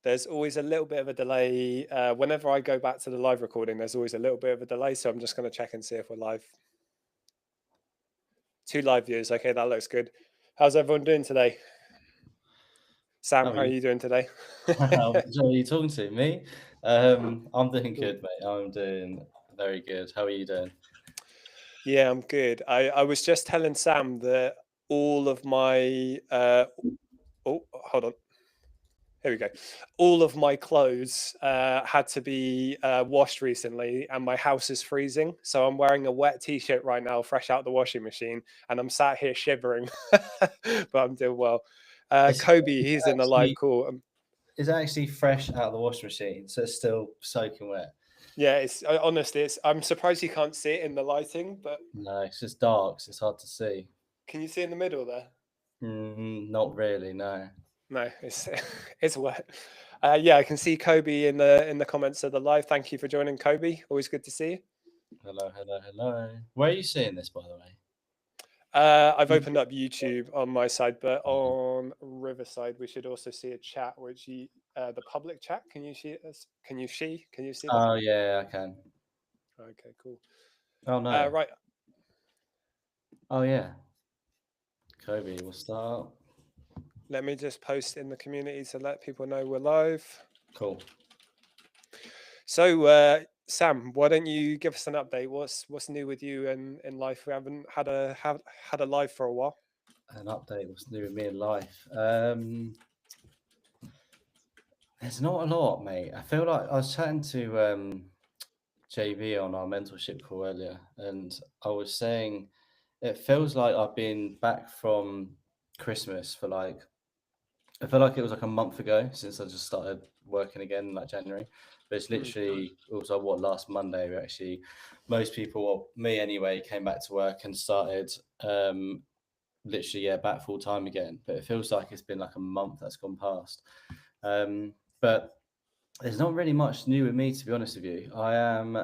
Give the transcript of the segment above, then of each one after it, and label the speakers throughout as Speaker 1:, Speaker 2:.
Speaker 1: There's always a little bit of a delay. Whenever I go back to the live recording, there's always a little bit of a delay. So I'm just going to check and see if we're live. 2 live viewers. Okay, that looks good. How's everyone doing today? Sam,
Speaker 2: How are
Speaker 1: how are
Speaker 2: you?
Speaker 1: you doing today?
Speaker 2: So are you talking to me? I'm doing
Speaker 1: Cool.
Speaker 2: good, mate. I'm doing very good. How are you doing?
Speaker 1: Yeah, I'm good. I was just telling Sam that all of my oh, hold on. Here we go. All of my clothes had to be washed recently, and my house is freezing. So I'm wearing a wet t-shirt right now, fresh out the washing machine, and I'm sat here shivering, but I'm doing well.
Speaker 2: It's,
Speaker 1: Kobe,
Speaker 2: it's
Speaker 1: he's in the live
Speaker 2: actually
Speaker 1: call.
Speaker 2: it's actually fresh out of the washing machine, so it's still soaking wet.
Speaker 1: Yeah, it's honestly, it's. I'm surprised you can't see it in the lighting, but
Speaker 2: No, it's just dark, so it's hard to see.
Speaker 1: can you see in the middle there?
Speaker 2: Not really, no.
Speaker 1: No, it's it's wet. Yeah, I can see Kobe in the comments of the live. Thank you for joining, Kobe. Always good to see you.
Speaker 2: Hello, hello, hello. Where are you seeing this, by the way?
Speaker 1: I've opened up YouTube on my side, but on Riverside we should also see a chat, which the public chat. Can you see us? Can you see that?
Speaker 2: Oh yeah, I can.
Speaker 1: Okay, cool.
Speaker 2: Oh no.
Speaker 1: Right,
Speaker 2: Oh yeah. Kobe, what's up?
Speaker 1: let me just post in the community to let people know we're live.
Speaker 2: Cool.
Speaker 1: So, Sam, why don't you give us an update? What's new with you in life? We haven't had a live for a while.
Speaker 2: An update. What's new with me in life? There's not a lot, mate. I feel like I was chatting to JB on our mentorship call earlier, and I was saying it feels like I've been back from Christmas for like I feel like it was like a month ago since I just started working again in like January. But it's
Speaker 1: Mm,
Speaker 2: literally also what last Monday we actually most people, well, me anyway, came back to work and started literally back full time again. But it feels like it's been like a month that's gone past. But there's not really much new with me, to be honest with you. I am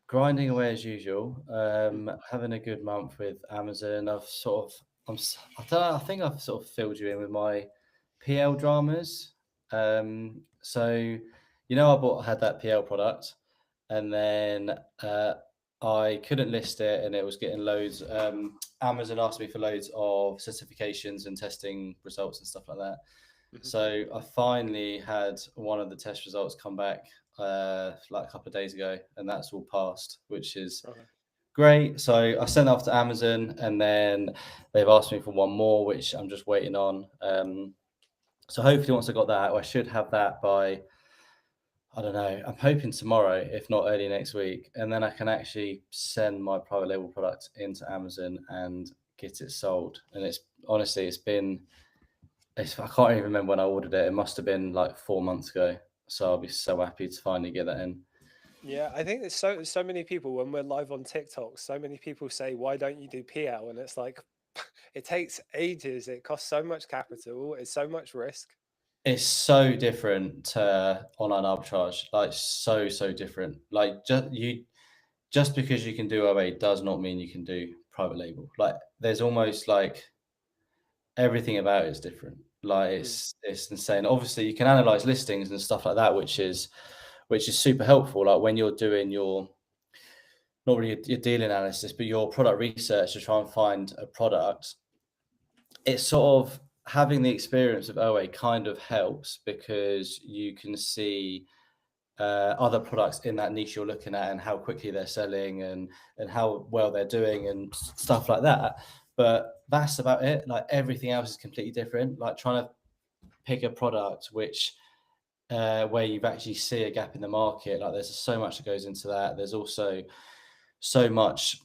Speaker 2: grinding away as usual.
Speaker 1: mm.
Speaker 2: Having a good month with Amazon. I don't know, I think I've sort of filled you in with my PL dramas. So I had that PL product, and then I couldn't list it, and it was getting loads. Amazon asked me for loads of certifications and testing results and stuff like that.
Speaker 1: Mhm.
Speaker 2: So I finally had one of the test results come back like a couple of days ago, and that's all passed, which is
Speaker 1: Okay.
Speaker 2: great. So I sent that off to Amazon, and then they've asked me for one more, which I'm just waiting on. So hopefully, once I got that, I should have that by I don't know. I'm hoping tomorrow, if not early next week, and then I can actually send my private label product into Amazon and get it sold. And it's honestly, I can't even remember when I ordered it. It must have been like 4 months ago. So I'll be so happy to finally get that in.
Speaker 1: Yeah, I think there's so many people when we're live on TikTok. So many people say, "Why don't you do PL?" And it's like, it takes ages. It costs so much capital. It's so much risk.
Speaker 2: It's so different to online arbitrage, like so different. Like just because you can do OA does not mean you can do private label. Like there's almost like everything about it is different. Like
Speaker 1: Mm,
Speaker 2: it's insane. Obviously, you can analyze listings and stuff like that, which is super helpful. Like when you're doing your not really your deal analysis, but your product research to try and find a product, it's sort of having the experience of OA kind of helps because you can see other products in that niche you're looking at and how quickly they're selling and how well they're doing and stuff like that. But that's about it. Like everything else is completely different. Like trying to pick a product which where you've actually see a gap in the market. Like there's so much that goes into that. There's also so much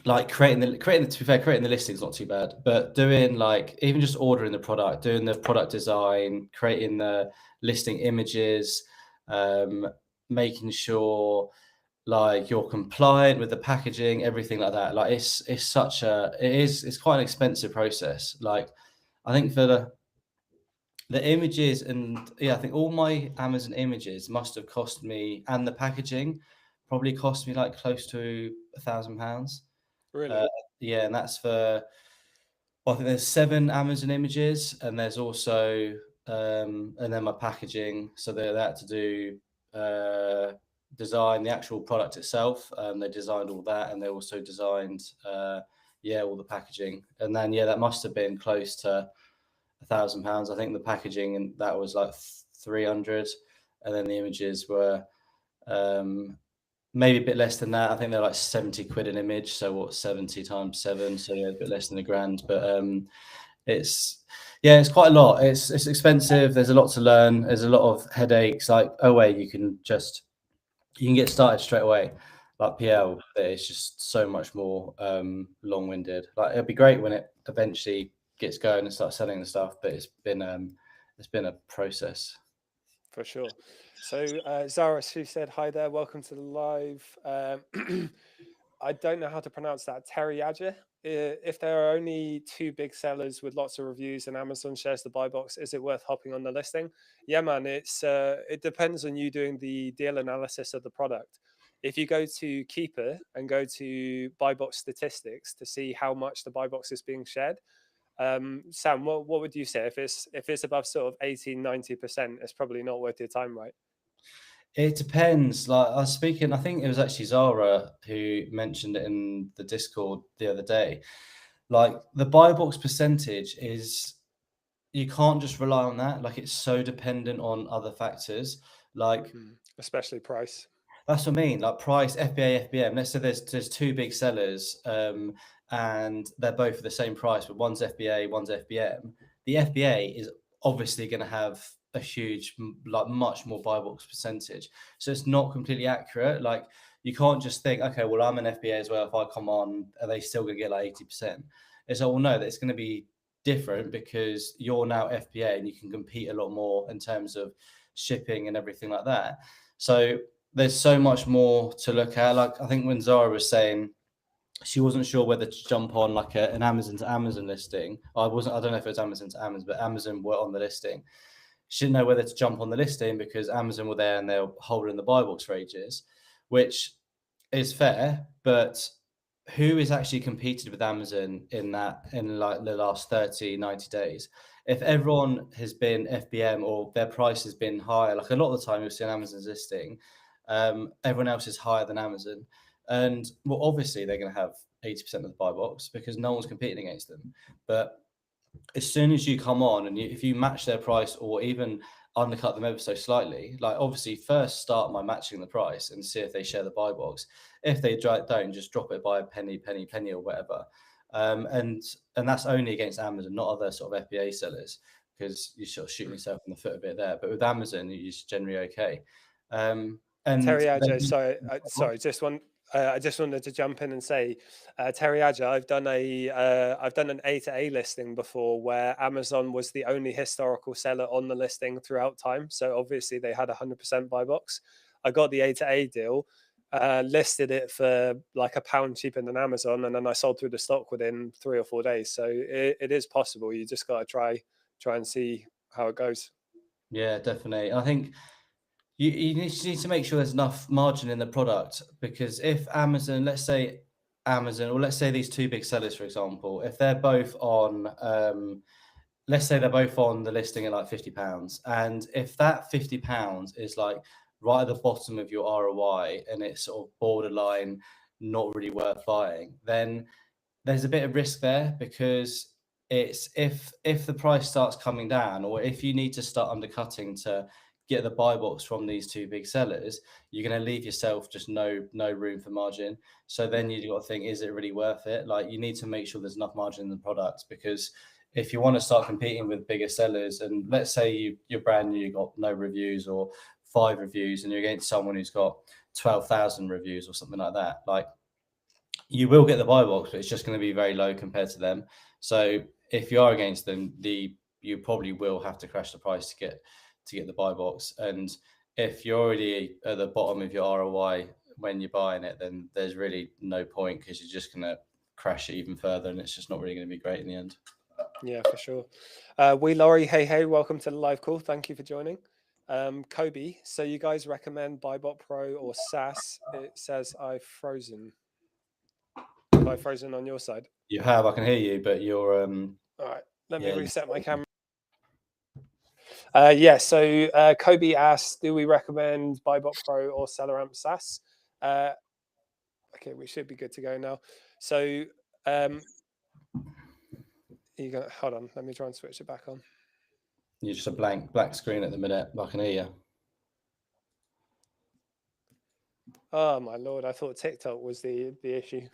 Speaker 2: like creating to be fair, creating the listing is not too bad, but doing like even just ordering the product, doing the product design, creating the listing images, um, making sure like you're compliant with the packaging, everything like that. Like it's quite an expensive process. Like I think for the images and I think all my Amazon images must have cost me, and the packaging probably cost me like close to £1,000. Uh,
Speaker 1: really?
Speaker 2: yeah, and that's for, well, I think there's 7 Amazon images, and there's also and then my packaging. So they had to do design the actual product itself. They designed all that, and they also designed all the packaging. And then that must have been close to £1,000. I think the packaging, and that was like 300, and then the images were maybe a bit less than that. I think they're like 70 quid an image. So what, 70 times 7? So yeah, a bit less than £1,000. But it's quite a lot. It's expensive. There's a lot to learn. There's a lot of headaches. Like OA, you can get started straight away. Like PL, it's just so much more long-winded. Like it'll be great when it eventually gets going and starts selling the stuff, but it's been a process.
Speaker 1: For sure. So Zara, she said, hi there, welcome to the live. I don't know how to pronounce that. Teriaja. If there are only two big sellers with lots of reviews and Amazon shares the buy box, is it worth hopping on the listing? Yeah, man, it depends on you doing the deal analysis of the product. If you go to Keeper and go to buy box statistics to see how much the buy box is being shared, Sam, what would you say if it's above sort of 80-90%? It's probably not worth your time, right?
Speaker 2: It depends. Like I was speaking, I think it was actually Zara who mentioned it in the Discord the other day. Like the buy box percentage is, you can't just rely on that. Like it's so dependent on other factors. Like
Speaker 1: Especially price.
Speaker 2: that's what I mean. Like price, FBA, FBM. Let's say there's two big sellers, and they're both the same price, but one's FBA, one's FBM. The FBA is obviously going to have a huge, like much more buy box percentage. So it's not completely accurate. Like you can't just think, okay, well I'm an FBA as well. If I come on, are they still going to get like 80%? It's all, well, no, that it's going to be different because you're now FBA and you can compete a lot more in terms of shipping and everything like that. So there's so much more to look at. Like I think when Zara was saying she wasn't sure whether to jump on like an Amazon to Amazon listing. I don't know if it was Amazon to Amazon, but Amazon were on the listing. She didn't know whether to jump on the listing because Amazon were there and they were holding the buy box for ages, which is fair, but who is actually competed with Amazon in like the last 90 days? If everyone has been FBM or their price has been higher, like a lot of the time you'll see on Amazon's listing, everyone else is higher than Amazon. And well, obviously they're going to have 80% of the buy box because no one's competing against them. But as soon as you come on and if you match their price or even undercut them ever so slightly, like obviously first start by matching the price and see if they share the buy box. If they don't, just drop it by a penny or whatever. And that's only against Amazon, not other sort of FBA sellers, because you're sort of shooting yourself in the foot a bit there. But with Amazon, you're just generally okay. And
Speaker 1: Teriaja, sorry, I just wanted to jump in and say, Teriaja, I've done an A to A listing before where Amazon was the only historical seller on the listing throughout time. So obviously they had 100% buy box. I got the A to A deal, listed it for like £1 cheaper than Amazon, and then I sold through the stock within 3 or 4 days. So it is possible. You just got to try and see how it goes.
Speaker 2: Yeah, definitely. I think you need to make sure there's enough margin in the product, because if Amazon, let's say these two big sellers, for example, if they're both on, let's say they're both on the listing at like £50, and if that £50 is like right at the bottom of your ROI and it's sort of borderline not really worth buying, then there's a bit of risk there, because it's if the price starts coming down, or if you need to start undercutting to get the buy box from these two big sellers, you're going to leave yourself just no room for margin. So then you've got to think, is it really worth it? Like you need to make sure there's enough margin in the products, because if you want to start competing with bigger sellers, and let's say you're brand new, you got no reviews or 5 reviews, and you're against someone who's got 12,000 reviews or something like that, like you will get the buy box, but it's just going to be very low compared to them. So if you are against them, you probably will have to crash the price to get the buy box. And if you're already at the bottom of your ROI when you're buying it, then there's really no point, because you're just going to crash it even further, and it's just not really going to be great in the end.
Speaker 1: Yeah, for sure. Laurie, hey, welcome to the live call. Thank you for joining. Kobe, so you guys recommend Buybot Pro or SAS? It says I've frozen. Have I frozen on your side?
Speaker 2: You have, I can hear you, but you're
Speaker 1: All right, let me reset my camera. Yeah, so Kobe asked, do we recommend Buybot Pro or SellerAmp SaaS? Okay, we should be good to go now. So you gonna hold on, let me try and switch it back on.
Speaker 2: You're just a black screen at the minute, but I can hear you.
Speaker 1: Oh my lord, I thought TikTok was the issue.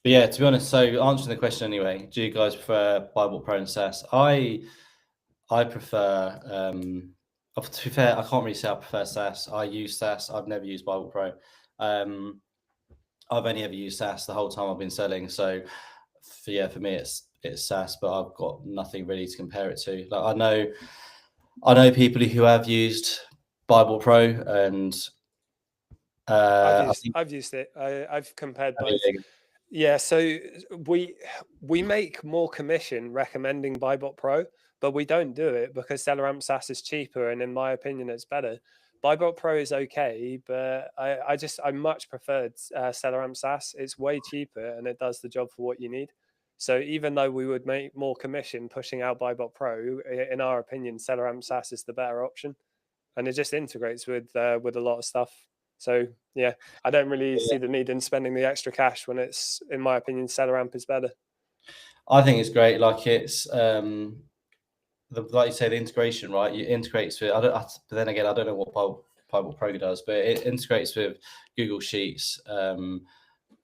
Speaker 2: But yeah, to be honest, so answering the question anyway, do you guys prefer Buybot Pro and SaaS? I prefer. To be fair, I can't really say I prefer SaaS. I use SaaS. I've never used Buybot Pro. I've only ever used SaaS the whole time I've been selling. So, for me, it's SaaS, but I've got nothing really to compare it to. Like I know people who have used Buybot Pro, and
Speaker 1: I've used it. I've compared
Speaker 2: I
Speaker 1: both.
Speaker 2: think
Speaker 1: Yeah, so we make more commission recommending Buybot Pro, but we don't do it because SellerAmp SaaS is cheaper, and in my opinion, it's better. Buybot Pro is okay, but I much preferred SellerAmp SaaS. It's way cheaper and it does the job for what you need. So even though we would make more commission pushing out Buybot Pro, in our opinion, SellerAmp SaaS is the better option, and it just integrates with a lot of stuff. So yeah, I don't really see the need in spending the extra cash when it's, in my opinion, SellerAmp is better.
Speaker 2: I think it's great. Like it's like you say, the integration, right? It integrates with. But then again, I don't know what Bible Pro does, but it integrates with Google Sheets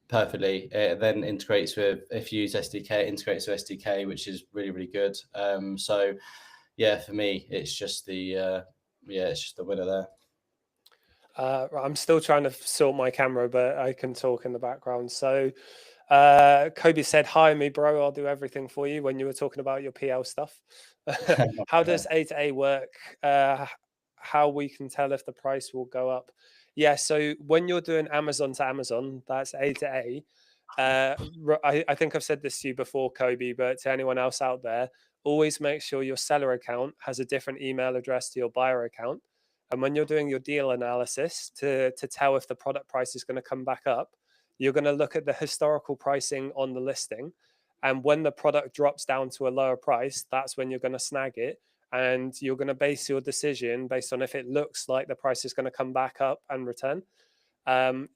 Speaker 2: perfectly. It then integrates with, if you use SDK, it integrates with SDK, which is really really good. So yeah, for me, it's just the winner there.
Speaker 1: I'm still trying to sort my camera, but I can talk in the background. So Kobe said, "Hire me, bro. I'll do everything for you." When you were talking about your PL stuff, how does A to A work? How we can tell if the price will go up? Yeah. So when you're doing Amazon to Amazon, that's A to A. I think I've said this to you before, Kobe, but to anyone else out there, always make sure your seller account has a different email address to your buyer account. And when you're doing your deal analysis to tell if the product price is going to come back up, you're going to look at the historical pricing on the listing. And when the product drops down to a lower price, that's when you're going to snag it. And you're going to base your decision based on if it looks like the price is going to come back up and return.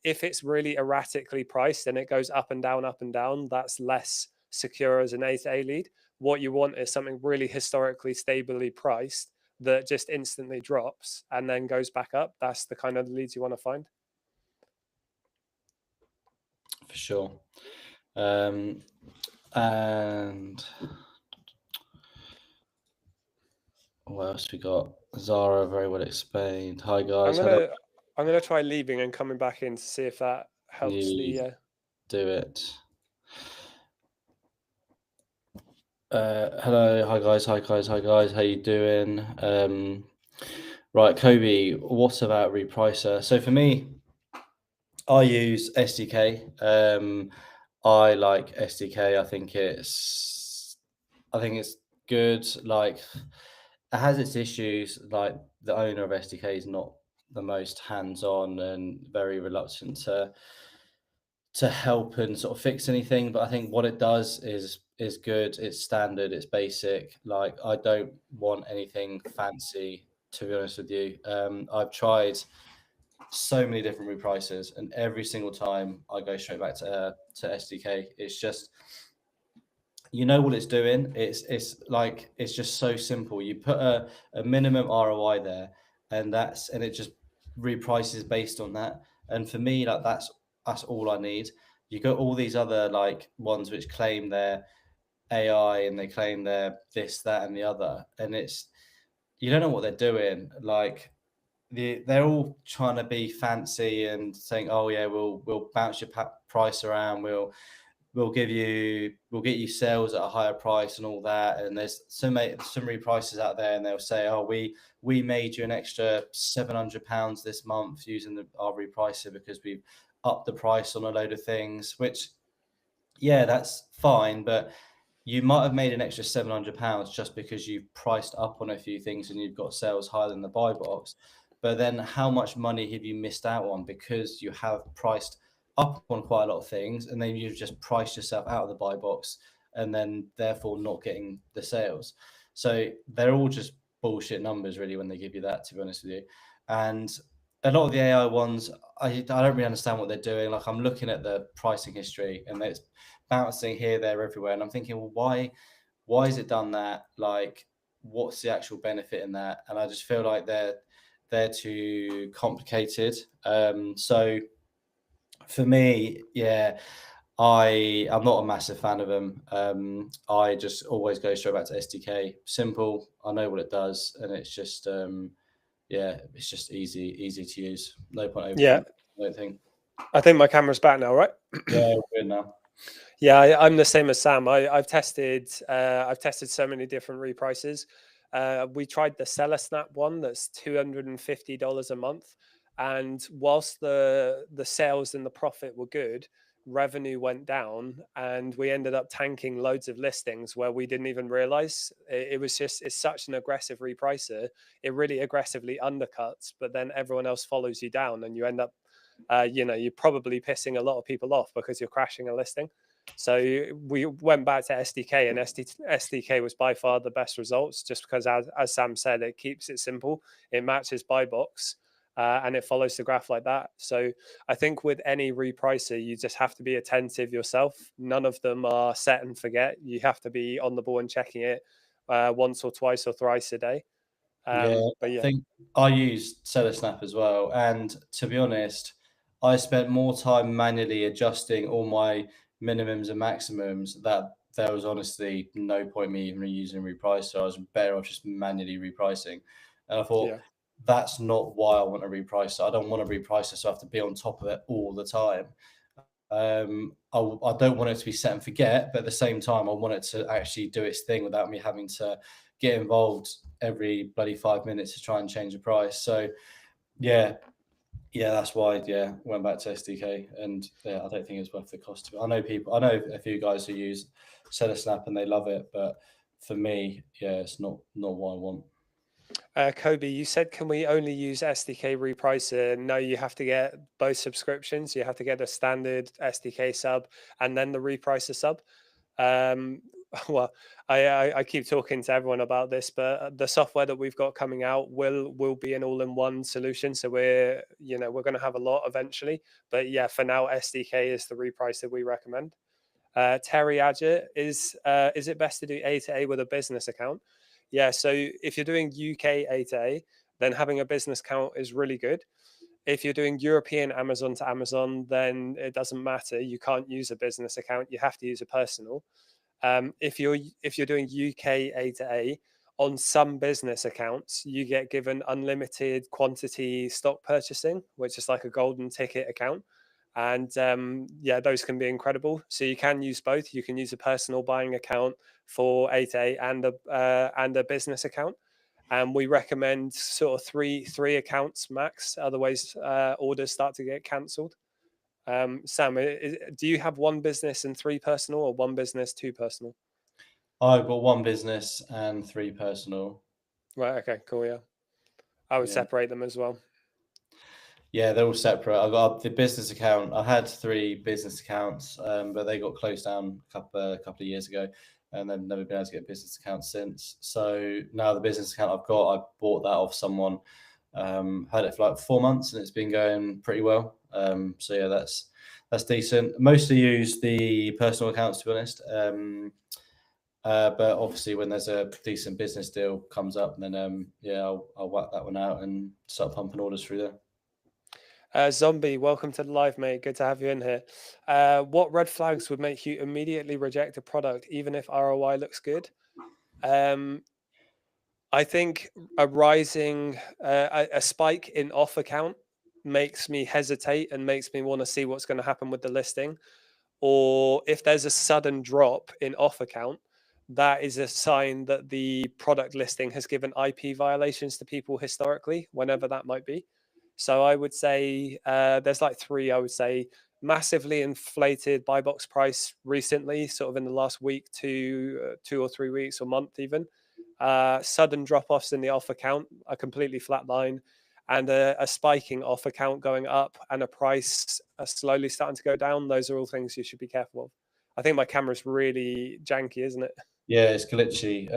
Speaker 1: If it's really erratically priced and it goes up and down, that's less secure as an A to A lead. What you want is something really historically stably priced that just instantly drops and then goes back up. That's the kind of leads you want to find.
Speaker 2: For sure. And what else we got? Zara, very well explained. Hi guys, hello.
Speaker 1: I'm gonna try leaving and coming back in to see if that helps
Speaker 2: You do it. Hello, hi guys, how you doing? Right, Kobe, what about repricer? So for me, I use SDK. I like SDK. I think it's good. Like it has its issues. Like the owner of SDK is not the most hands-on and very reluctant to help and sort of fix anything. But I think what it does is good. It's standard. It's basic. Like I don't want anything fancy. To be honest with you, I've tried so many different reprices, and every single time I go straight back to SDK. It's just you know what it's doing. It's just so simple. You put a minimum ROI there, and it just reprices based on that. And for me, like that's all I need. You got all these other like ones which claim they're AI and they claim they're this, that, and the other, and it's you don't know what they're doing. Like they're all trying to be fancy and saying, "Oh yeah, we'll bounce your price around. We'll get you sales at a higher price and all that." And there's so many prices out there, and they'll say, "Oh, we made you an extra £700 this month using our repricer because we've upped the price on a load of things." Which, yeah, that's fine, but you might have made an extra £700 just because you've priced up on a few things and you've got sales higher than the buy box. But then how much money have you missed out on because you have priced up on quite a lot of things and then you've just priced yourself out of the buy box and then therefore not getting the sales. So they're all just bullshit numbers really when they give you that, to be honest with you. And a lot of the AI ones, I don't really understand what they're doing. Like, I'm looking at the pricing history and it's bouncing here, there, everywhere, and I'm thinking, well, why has it done that? Like, what's the actual benefit in that? And I just feel like they're too complicated. So for me, yeah, I'm not a massive fan of them. I just always go straight back to SDK. Simple. I know what it does, and it's just yeah, it's just easy to use. No point
Speaker 1: Yeah,
Speaker 2: overthinking. I don't think.
Speaker 1: I think my camera's back now, right?
Speaker 2: Yeah, good now.
Speaker 1: Yeah, I'm the same as Sam. I've tested so many different reprices. We tried the Seller Snap one that's $250 a month, and whilst the sales and the profit were good, revenue went down, and we ended up tanking loads of listings where we didn't even realize. It was just, it's such an aggressive repricer. It really aggressively undercuts, but then everyone else follows you down, and you end up, you're probably pissing a lot of people off because you're crashing a listing. So we went back to SDK, and SDK was by far the best results, just because, as Sam said, it keeps it simple. It matches buy box, and it follows the graph like that. So I think with any repricer, you just have to be attentive yourself. None of them are set and forget. You have to be on the ball and checking it once or twice or thrice a day.
Speaker 2: Yeah,
Speaker 1: But
Speaker 2: I
Speaker 1: yeah,
Speaker 2: think I used Seller Snap as well. And to be honest, I spent more time manually adjusting all my minimums and maximums that there was honestly no point me even using repricer. I was better off just manually repricing. And I thought,
Speaker 1: yeah.
Speaker 2: that's not why I want a repricer. I don't want a repricer, so I have to be on top of it all the time. I don't want it to be set and forget, but at the same time, I want it to actually do its thing without me having to get involved every bloody 5 minutes to try and change the price. So yeah, that's why went back to SDK, and yeah, I don't think it's worth the cost. I know a few guys who use Seller Snap and they love it, but for me, yeah, it's not what I want.
Speaker 1: Kobe, you said, can we only use SDK repricer? No, you have to get both subscriptions. You have to get a standard SDK sub and then the repricer sub. Um, well, I keep talking to everyone about this, but the software that we've got coming out will be an all-in-one solution. So we're going to have a lot eventually. But yeah, for now, SDK is the repricer we recommend. Terry Adjett, is it best to do A to A with a business account? Yeah, so if you're doing UK A to A, then having a business account is really good. If you're doing European Amazon to Amazon, then it doesn't matter. You can't use a business account. You have to use a personal. If you're doing UK A to A, on some business accounts, you get given unlimited quantity stock purchasing, which is like a golden ticket account. And yeah, those can be incredible. So you can use both. You can use a personal buying account for A to A and a business account. And we recommend sort of three accounts max. Otherwise, orders start to get cancelled. Sam, do you have one business and three personal, or one business, two personal?
Speaker 2: I've got one business and three personal.
Speaker 1: Right. Okay. Cool. Yeah. I would
Speaker 2: Yeah.
Speaker 1: separate them as well.
Speaker 2: Yeah, they're all separate. I got the business account. I had three business accounts, but they got closed down a couple of years ago, and they've never been able to get a business account since. So now the business account I've got, I bought that off someone. Had it for like 4 months, and it's been going pretty well. So yeah, that's decent. Mostly use the personal accounts, to be honest. But obviously, when there's a decent business deal comes up, then I'll whack that one out and start pumping orders through there.
Speaker 1: Zombie, welcome to the live, mate. Good to have you in here. What red flags would make you immediately reject a product, even if ROI looks good? Um, I think a spike in off account makes me hesitate and makes me want to see what's going to happen with the listing. Or if there's a sudden drop in off account, that is a sign that the product listing has given IP violations to people historically, whenever that might be. So I would say there's like three. I would say massively inflated buy box price recently, sort of in the last week, 2 or 3 weeks or month even. Sudden drop offs in the off account, a completely flat line, and a spiking off account going up, and a price slowly starting to go down. Those are all things you should be careful of. I think my camera's really janky, isn't it?
Speaker 2: Yeah, it's glitching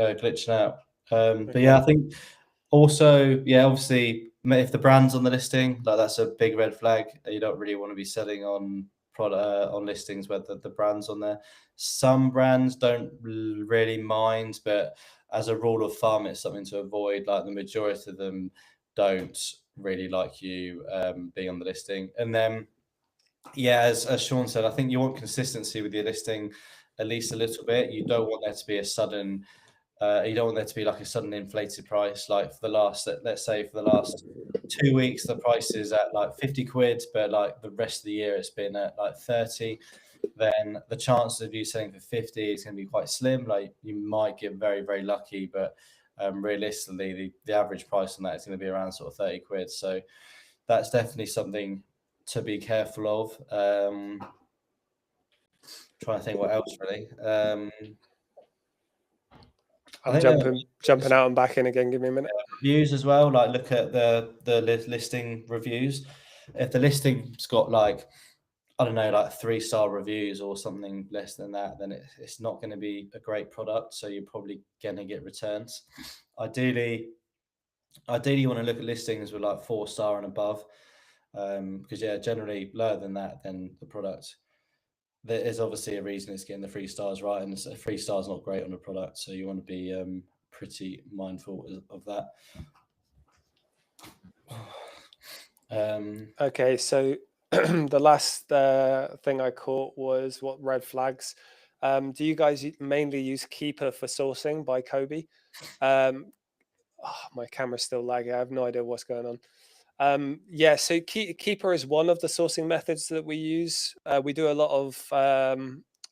Speaker 2: out. But
Speaker 1: Okay.
Speaker 2: yeah, I think also, yeah, obviously, if the brand's on the listing, like that's a big red flag. You don't really want to be selling on product on listings where the brand's on there. Some brands don't really mind, but as a rule of thumb, it's something to avoid. Like the majority of them don't really like you being on the listing. And then, yeah, as Sean said, I think you want consistency with your listing at least a little bit. You don't want there to be a sudden you don't want there to be like a sudden inflated price. Like for the last, let's say for the last 2 weeks, the price is at like 50 quid, but like the rest of the year it's been at like 30. Then the chances of you selling for 50 is going to be quite slim. Like you might get very, very lucky, but realistically, the average price on that is going to be around sort of 30 quid. So that's definitely something to be careful of. Trying to think what else really. I
Speaker 1: I'm
Speaker 2: think
Speaker 1: jumping out and back in again. Give me a minute.
Speaker 2: reviews as well. Like look at the listing reviews. If the listing's got like, I don't know, like 3-star reviews or something less than that, then it's not going to be a great product. So you're probably going to get returns. Ideally, you want to look at listings with like 4-star and above, because yeah, generally lower than that, then the product. There is obviously a reason it's getting the 3 stars, right? And 3 stars not great on a product, so you want to be pretty mindful of that.
Speaker 1: Okay, so the last thing I caught was what red flags. Do you guys mainly use Keeper for sourcing by Kobe? My camera's still lagging. I have no idea what's going on. Yeah, so Keeper is one of the sourcing methods that we use. We do a lot of A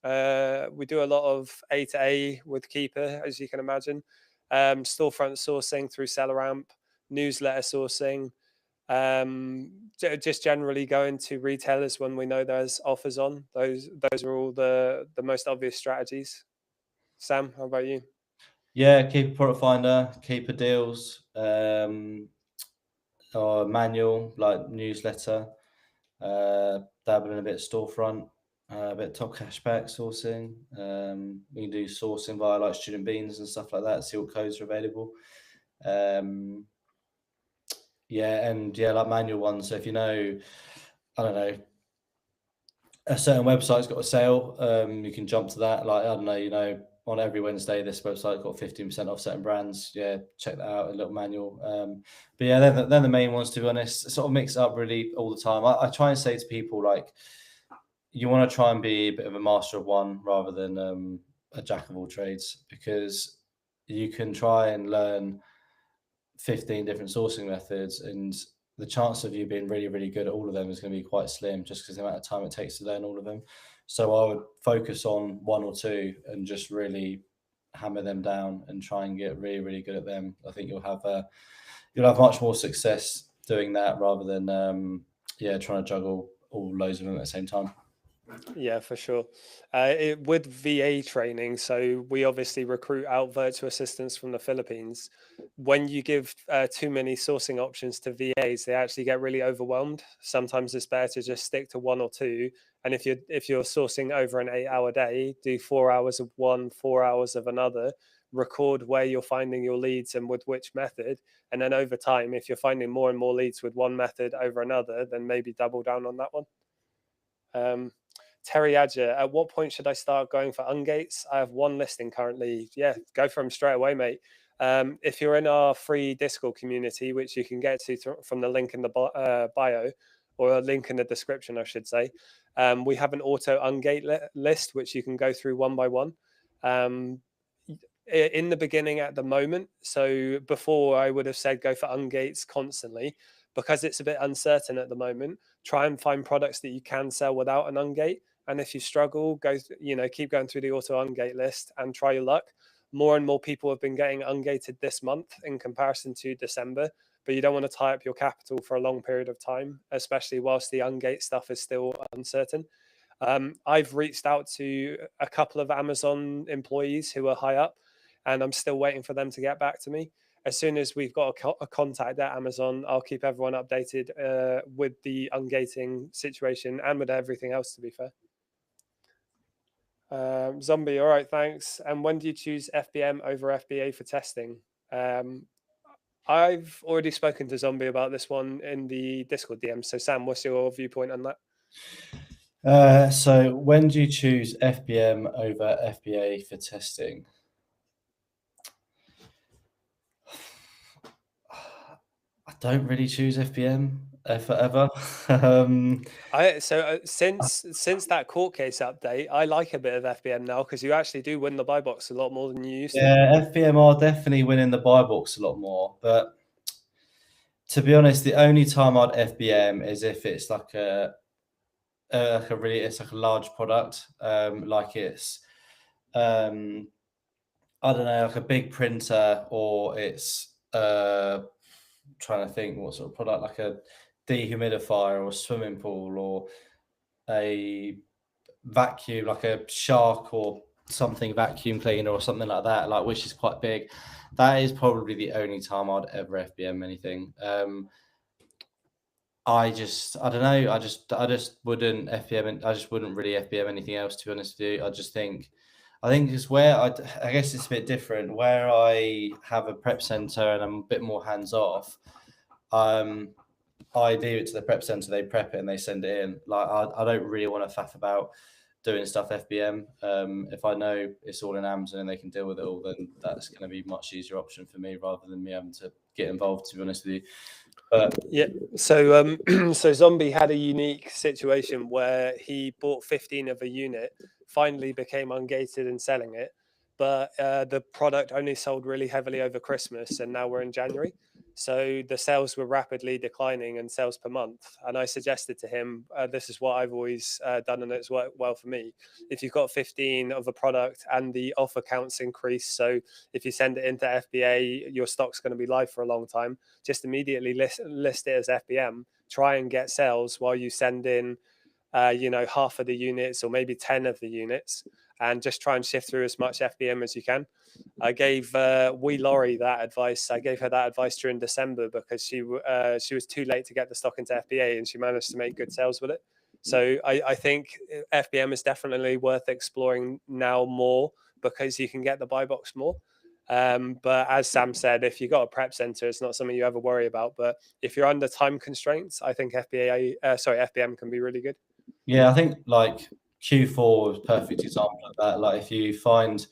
Speaker 1: to A with Keeper, as you can imagine. Storefront sourcing through SellerAmp, newsletter sourcing, just generally going to retailers when we know there's offers on. Those are all the most obvious strategies. Sam, how about you?
Speaker 2: Yeah, keep a product finder, keep a deals, or manual like newsletter, dabbling a bit of storefront, a bit of top cashback sourcing. We can do sourcing via like student beans and stuff like that. See what codes are available. Yeah, and yeah, like manual ones. So if you know, I don't know, a certain website's got a sale, you can jump to that. Like, I don't know, on every Wednesday, this website got 15% off certain brands. Yeah, check that out, a little manual. But yeah, they're the main ones, to be honest. Sort of mix it up really all the time. I try and say to people, like, you want to try and be a bit of a master of one rather than a jack of all trades, because you can try and learn 15 different sourcing methods, and the chance of you being really, really good at all of them is going to be quite slim, just because the amount of time it takes to learn all of them. So I would focus on one or two and just really hammer them down and try and get really, really good at them. I think you'll have much more success doing that rather than trying to juggle all loads of them at the same time.
Speaker 1: Yeah, for sure. With VA training, so we obviously recruit out virtual assistants from the Philippines. When you give too many sourcing options to VAs, they actually get really overwhelmed. Sometimes it's better to just stick to one or two. And if you're sourcing over an 8-hour day, do 4 hours of one, 4 hours of another. Record where you're finding your leads and with which method. And then over time, if you're finding more and more leads with one method over another, then maybe double down on that one. Terry Adger, at what point should I start going for ungates? I have one listing currently. Yeah, go for them straight away, mate. If you're in our free Discord community, which you can get to from the link in the bio, or a link in the description, I should say, we have an auto ungate list, which you can go through one by one. In the beginning at the moment, so before I would have said go for ungates constantly, because it's a bit uncertain at the moment. Try and find products that you can sell without an ungate. And if you struggle, keep going through the auto ungate list and try your luck. More and more people have been getting ungated this month in comparison to December, but you don't want to tie up your capital for a long period of time, especially whilst the ungate stuff is still uncertain. I've reached out to a couple of Amazon employees who are high up, and I'm still waiting for them to get back to me. As soon as we've got a contact at Amazon, I'll keep everyone updated with the ungating situation and with everything else, to be fair. Zombie, all right, thanks. And when do you choose FBM over FBA for testing? I've already spoken to Zombie about this one in the Discord DM. So Sam, what's your viewpoint on that?
Speaker 2: So when do you choose FBM over FBA for testing? I don't really choose FBM forever.
Speaker 1: Since that court case update, I like a bit of FBM now because you actually do win the buy box a lot more than you used to.
Speaker 2: Yeah, FBM are definitely winning the buy box a lot more, but to be honest, the only time I'd FBM is if it's like it's like a large product, like it's I don't know, like a big printer, or it's trying to think what sort of product, like a dehumidifier or a swimming pool or a vacuum, like a shark or something vacuum cleaner or something like that, like which is quite big. That is probably the only time I'd ever FBM anything. I don't know. I just wouldn't FBM. I just wouldn't really FBM anything else. To be honest with you, I think it's where I guess it's a bit different. Where I have a prep center and I'm a bit more hands off. I leave it to the prep center. They prep it and they send it in. Like I don't really want to faff about doing stuff FBM. If I know it's all in Amazon and they can deal with it all, then that's going to be a much easier option for me rather than me having to get involved. To be honest with you. But
Speaker 1: yeah, so so Zombie had a unique situation where he bought 15 of a unit, finally became ungated and selling it, but the product only sold really heavily over Christmas, and now we're in January. So the sales were rapidly declining and sales per month. And I suggested to him, this is what I've always done and it's worked well for me. If you've got 15 of a product and the offer counts increase, so if you send it into FBA, your stock's going to be live for a long time, just immediately list it as FBM, try and get sales while you send in, half of the units or maybe 10 of the units, and just try and shift through as much FBM as you can. I gave Wee Laurie that advice. I gave her that advice during December because she was too late to get the stock into FBA, and she managed to make good sales with it. So I think FBM is definitely worth exploring now more because you can get the buy box more. But as Sam said, if you've got a prep center, it's not something you ever worry about. But if you're under time constraints, I think FBM can be really good.
Speaker 2: yeah, I think like Q4 was a perfect example of that. Like if you find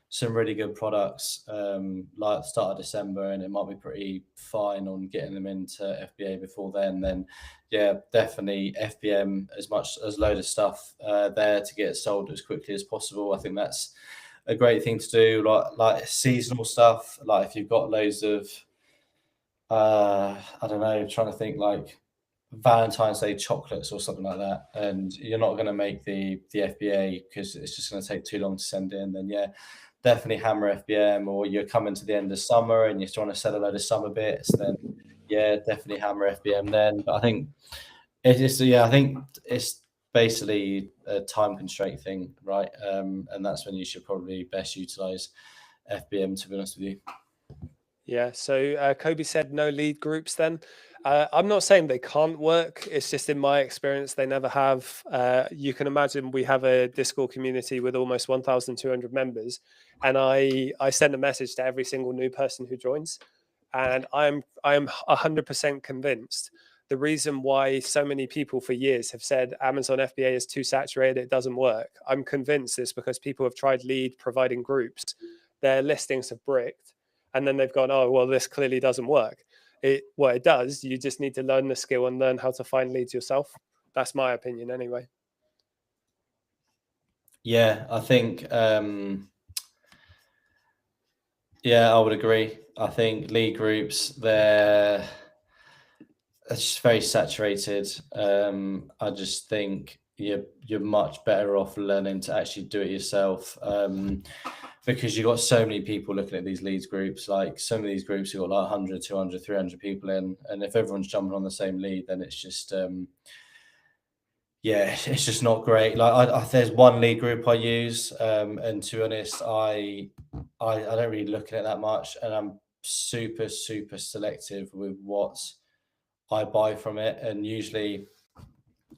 Speaker 2: some really good products, like start of December, and it might be pretty fine on getting them into FBA before then yeah, definitely FBM as much as load of stuff there to get sold as quickly as possible. I think that's a great thing to do. Like seasonal stuff, like if you've got loads of I don't know, trying to think like Valentine's Day chocolates or something like that, and you're not going to make the FBA because it's just going to take too long to send in, then yeah, definitely hammer FBM. Or you're coming to the end of summer and you're trying to sell a load of summer bits, then yeah, definitely hammer FBM then. But I think I think it's basically a time constraint thing, right? And that's when you should probably best utilize FBM, to be honest with you.
Speaker 1: Yeah. So Kobe said no lead groups then. I'm not saying they can't work. It's just in my experience, they never have. You can imagine we have a Discord community with almost 1,200 members. And I send a message to every single new person who joins. And I'm 100% convinced the reason why so many people for years have said Amazon FBA is too saturated, it doesn't work. I'm convinced it's because people have tried lead providing groups. Their listings have bricked. And then they've gone, oh, well, this clearly doesn't work. It does. You just need to learn the skill and learn how to find leads yourself. That's my opinion anyway.
Speaker 2: Yeah, I think yeah, I would agree. I think lead groups, it's just very saturated. I just think you're much better off learning to actually do it yourself, because you've got so many people looking at these leads groups. Like some of these groups you've got like 100, 200, 300 people in, and if everyone's jumping on the same lead, then it's just yeah, it's just not great. Like there's one lead group I use, and to be honest, I don't really look at it that much, and I'm super selective with what I buy from it. And usually,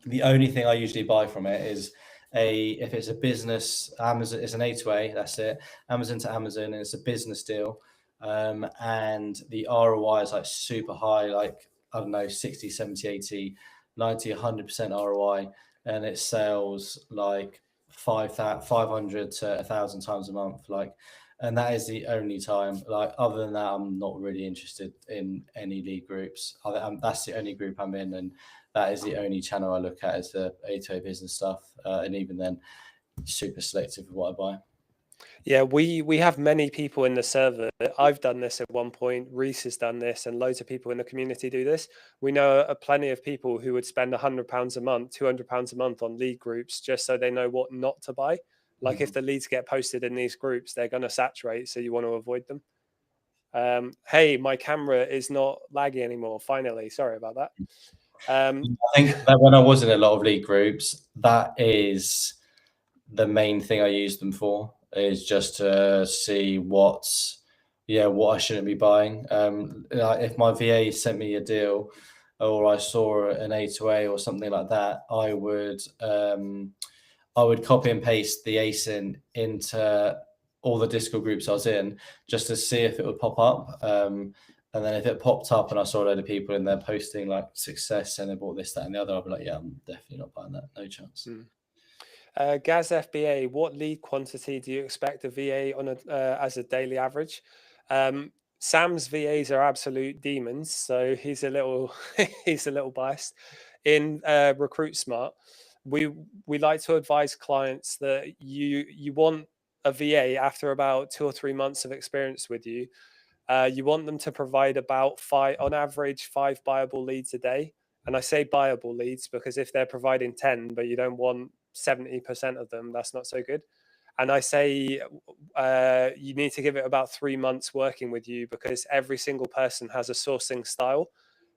Speaker 2: the only thing I usually buy from it is if it's a business, Amazon, it's an A2A, that's it, Amazon to Amazon, and it's a business deal, and the ROI is like super high, like, I don't know, 60, 70, 80, 90, 100% ROI, and it sells like 500 to 1,000 times a month, like, and that is the only time. Like, other than that, I'm not really interested in any lead groups. That's the only group I'm in, and that is the only channel I look at, is the A2A business stuff, and even then, super selective with what I buy.
Speaker 1: Yeah, we have many people in the server. I've done this at one point. Reese has done this, and loads of people in the community do this. We know plenty of people who would spend £100 a month, £200 a month on lead groups just so they know what not to buy. Like, if the leads get posted in these groups, they're going to saturate, so you want to avoid them. Hey, my camera is not laggy anymore. Finally, sorry about that.
Speaker 2: I think that when I was in a lot of lead groups, that is the main thing I use them for, is just to see what I shouldn't be buying. If my VA sent me a deal, or I saw an A2A or something like that, I would copy and paste the ASIN into all the Discord groups I was in, just to see if it would pop up. And then if it popped up and I saw a load of people in there posting like success and they bought this, that, and the other, I'd be like, yeah, I'm definitely not buying that. No chance.
Speaker 1: Gaz FBA, what lead quantity do you expect a VA on as a daily average? Sam's VAs are absolute demons, so he's a little he's a little biased. In Recruit Smart, we like to advise clients that you want a VA after about 2 or 3 months of experience with you. You want them to provide about on average, 5 buyable leads a day. And I say buyable leads because if they're providing 10, but you don't want 70% of them, that's not so good. And I say you need to give it about 3 months working with you, because every single person has a sourcing style.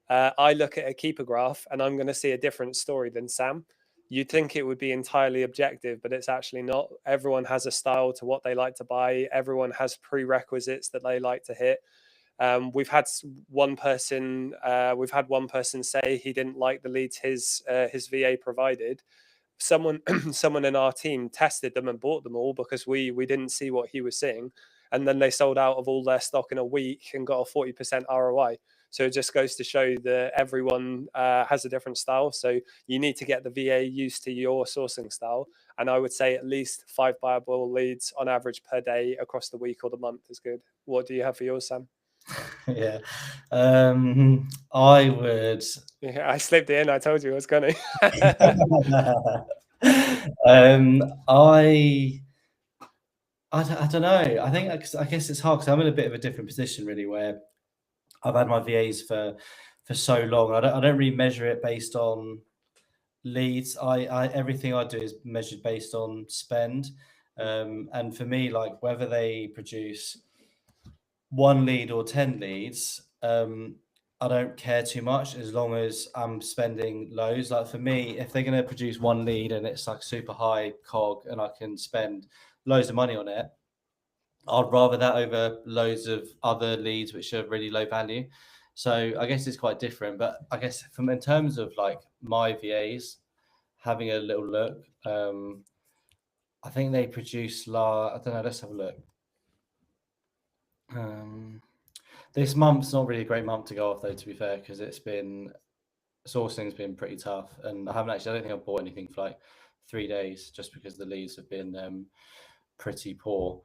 Speaker 1: I look at a keeper graph and I'm going to see a different story than Sam. You'd think it would be entirely objective, but it's actually not. Everyone has a style to what they like to buy. Everyone has prerequisites that they like to hit. We've had one person say he didn't like the leads his VA provided. Someone in our team tested them and bought them all because we didn't see what he was seeing, and then they sold out of all their stock in a week and got a 40% ROI. So it just goes to show that everyone has a different style. So you need to get the VA used to your sourcing style. And I would say at least 5 buyable leads on average per day across the week or the month is good. What do you have for yours, Sam?
Speaker 2: Yeah, I would.
Speaker 1: Yeah, I slipped it in. I told you I was going to.
Speaker 2: I don't know. I guess it's hard because I'm in a bit of a different position, really, where I've had my VAs for so long. I don't really measure it based on leads. Everything I do is measured based on spend. And for me, like, whether they produce 1 lead or 10 leads, I don't care too much as long as I'm spending loads. Like, for me, if they're going to produce 1 lead and it's like super high cog and I can spend loads of money on it, I'd rather that over loads of other leads which are really low value. So I guess it's quite different. But I guess in terms of like my VAs, having a little look, I think they produce I don't know, let's have a look. This month's not really a great month to go off though, to be fair, because sourcing's been pretty tough, and I don't think I've bought anything for like 3 days just because the leads have been pretty poor.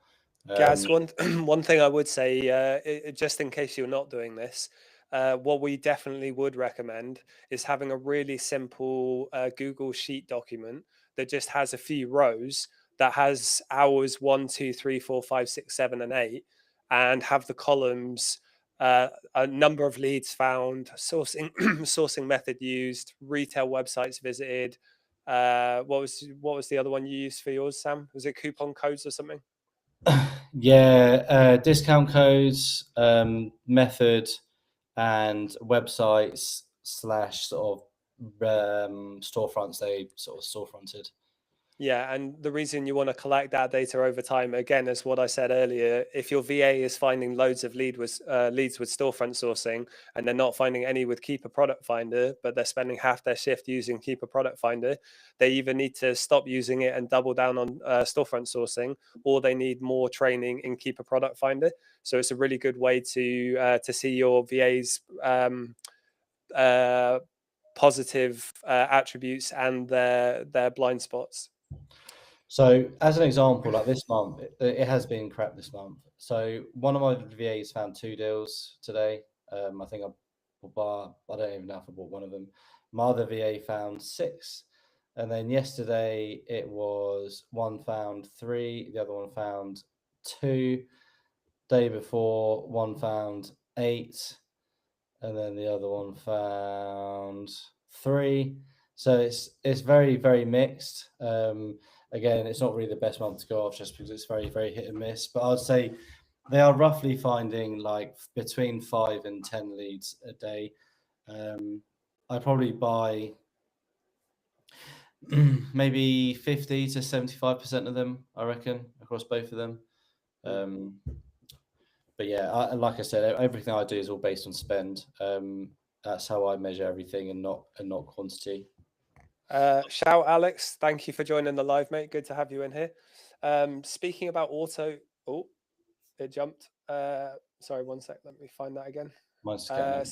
Speaker 1: Gaz, one thing I would say, just in case you're not doing this, what we definitely would recommend is having a really simple Google Sheet document that just has a few rows that has hours 1, 2, 3, 4, 5, 6, 7, and 8, and have the columns a number of leads found, sourcing method used, retail websites visited. What was the other one you used for yours, Sam? Was it coupon codes or something?
Speaker 2: Yeah, discount codes, method, and websites / sort of storefronts they sort of storefronted.
Speaker 1: Yeah, and the reason you want to collect that data over time, again, is what I said earlier. If your VA is finding loads of leads with storefront sourcing, and they're not finding any with Keeper Product Finder, but they're spending half their shift using Keeper Product Finder, they either need to stop using it and double down on storefront sourcing, or they need more training in Keeper Product Finder. So it's a really good way to see your VA's uh, positive attributes and their blind spots.
Speaker 2: So, as an example, like this month, it has been crap this month. So, one of my VAs found 2 deals today. I think I don't even know if I bought one of them. My other VA found 6. And then yesterday it was one found 3, the other one found 2. Day before, one found 8, and then the other one found 3. So it's very, very mixed. Again, it's not really the best month to go off just because it's very, very hit and miss. But I'd say they are roughly finding like between 5 and 10 leads a day. I probably buy maybe 50 to 75% of them, I reckon, across both of them. But yeah, like I said, everything I do is all based on spend. That's how I measure everything, and not quantity.
Speaker 1: Shout Alex, thank you for joining the live, mate. Good to have you in here. Speaking about auto, oh, it jumped. Sorry, one sec. Let me find that again.
Speaker 2: Mine's getting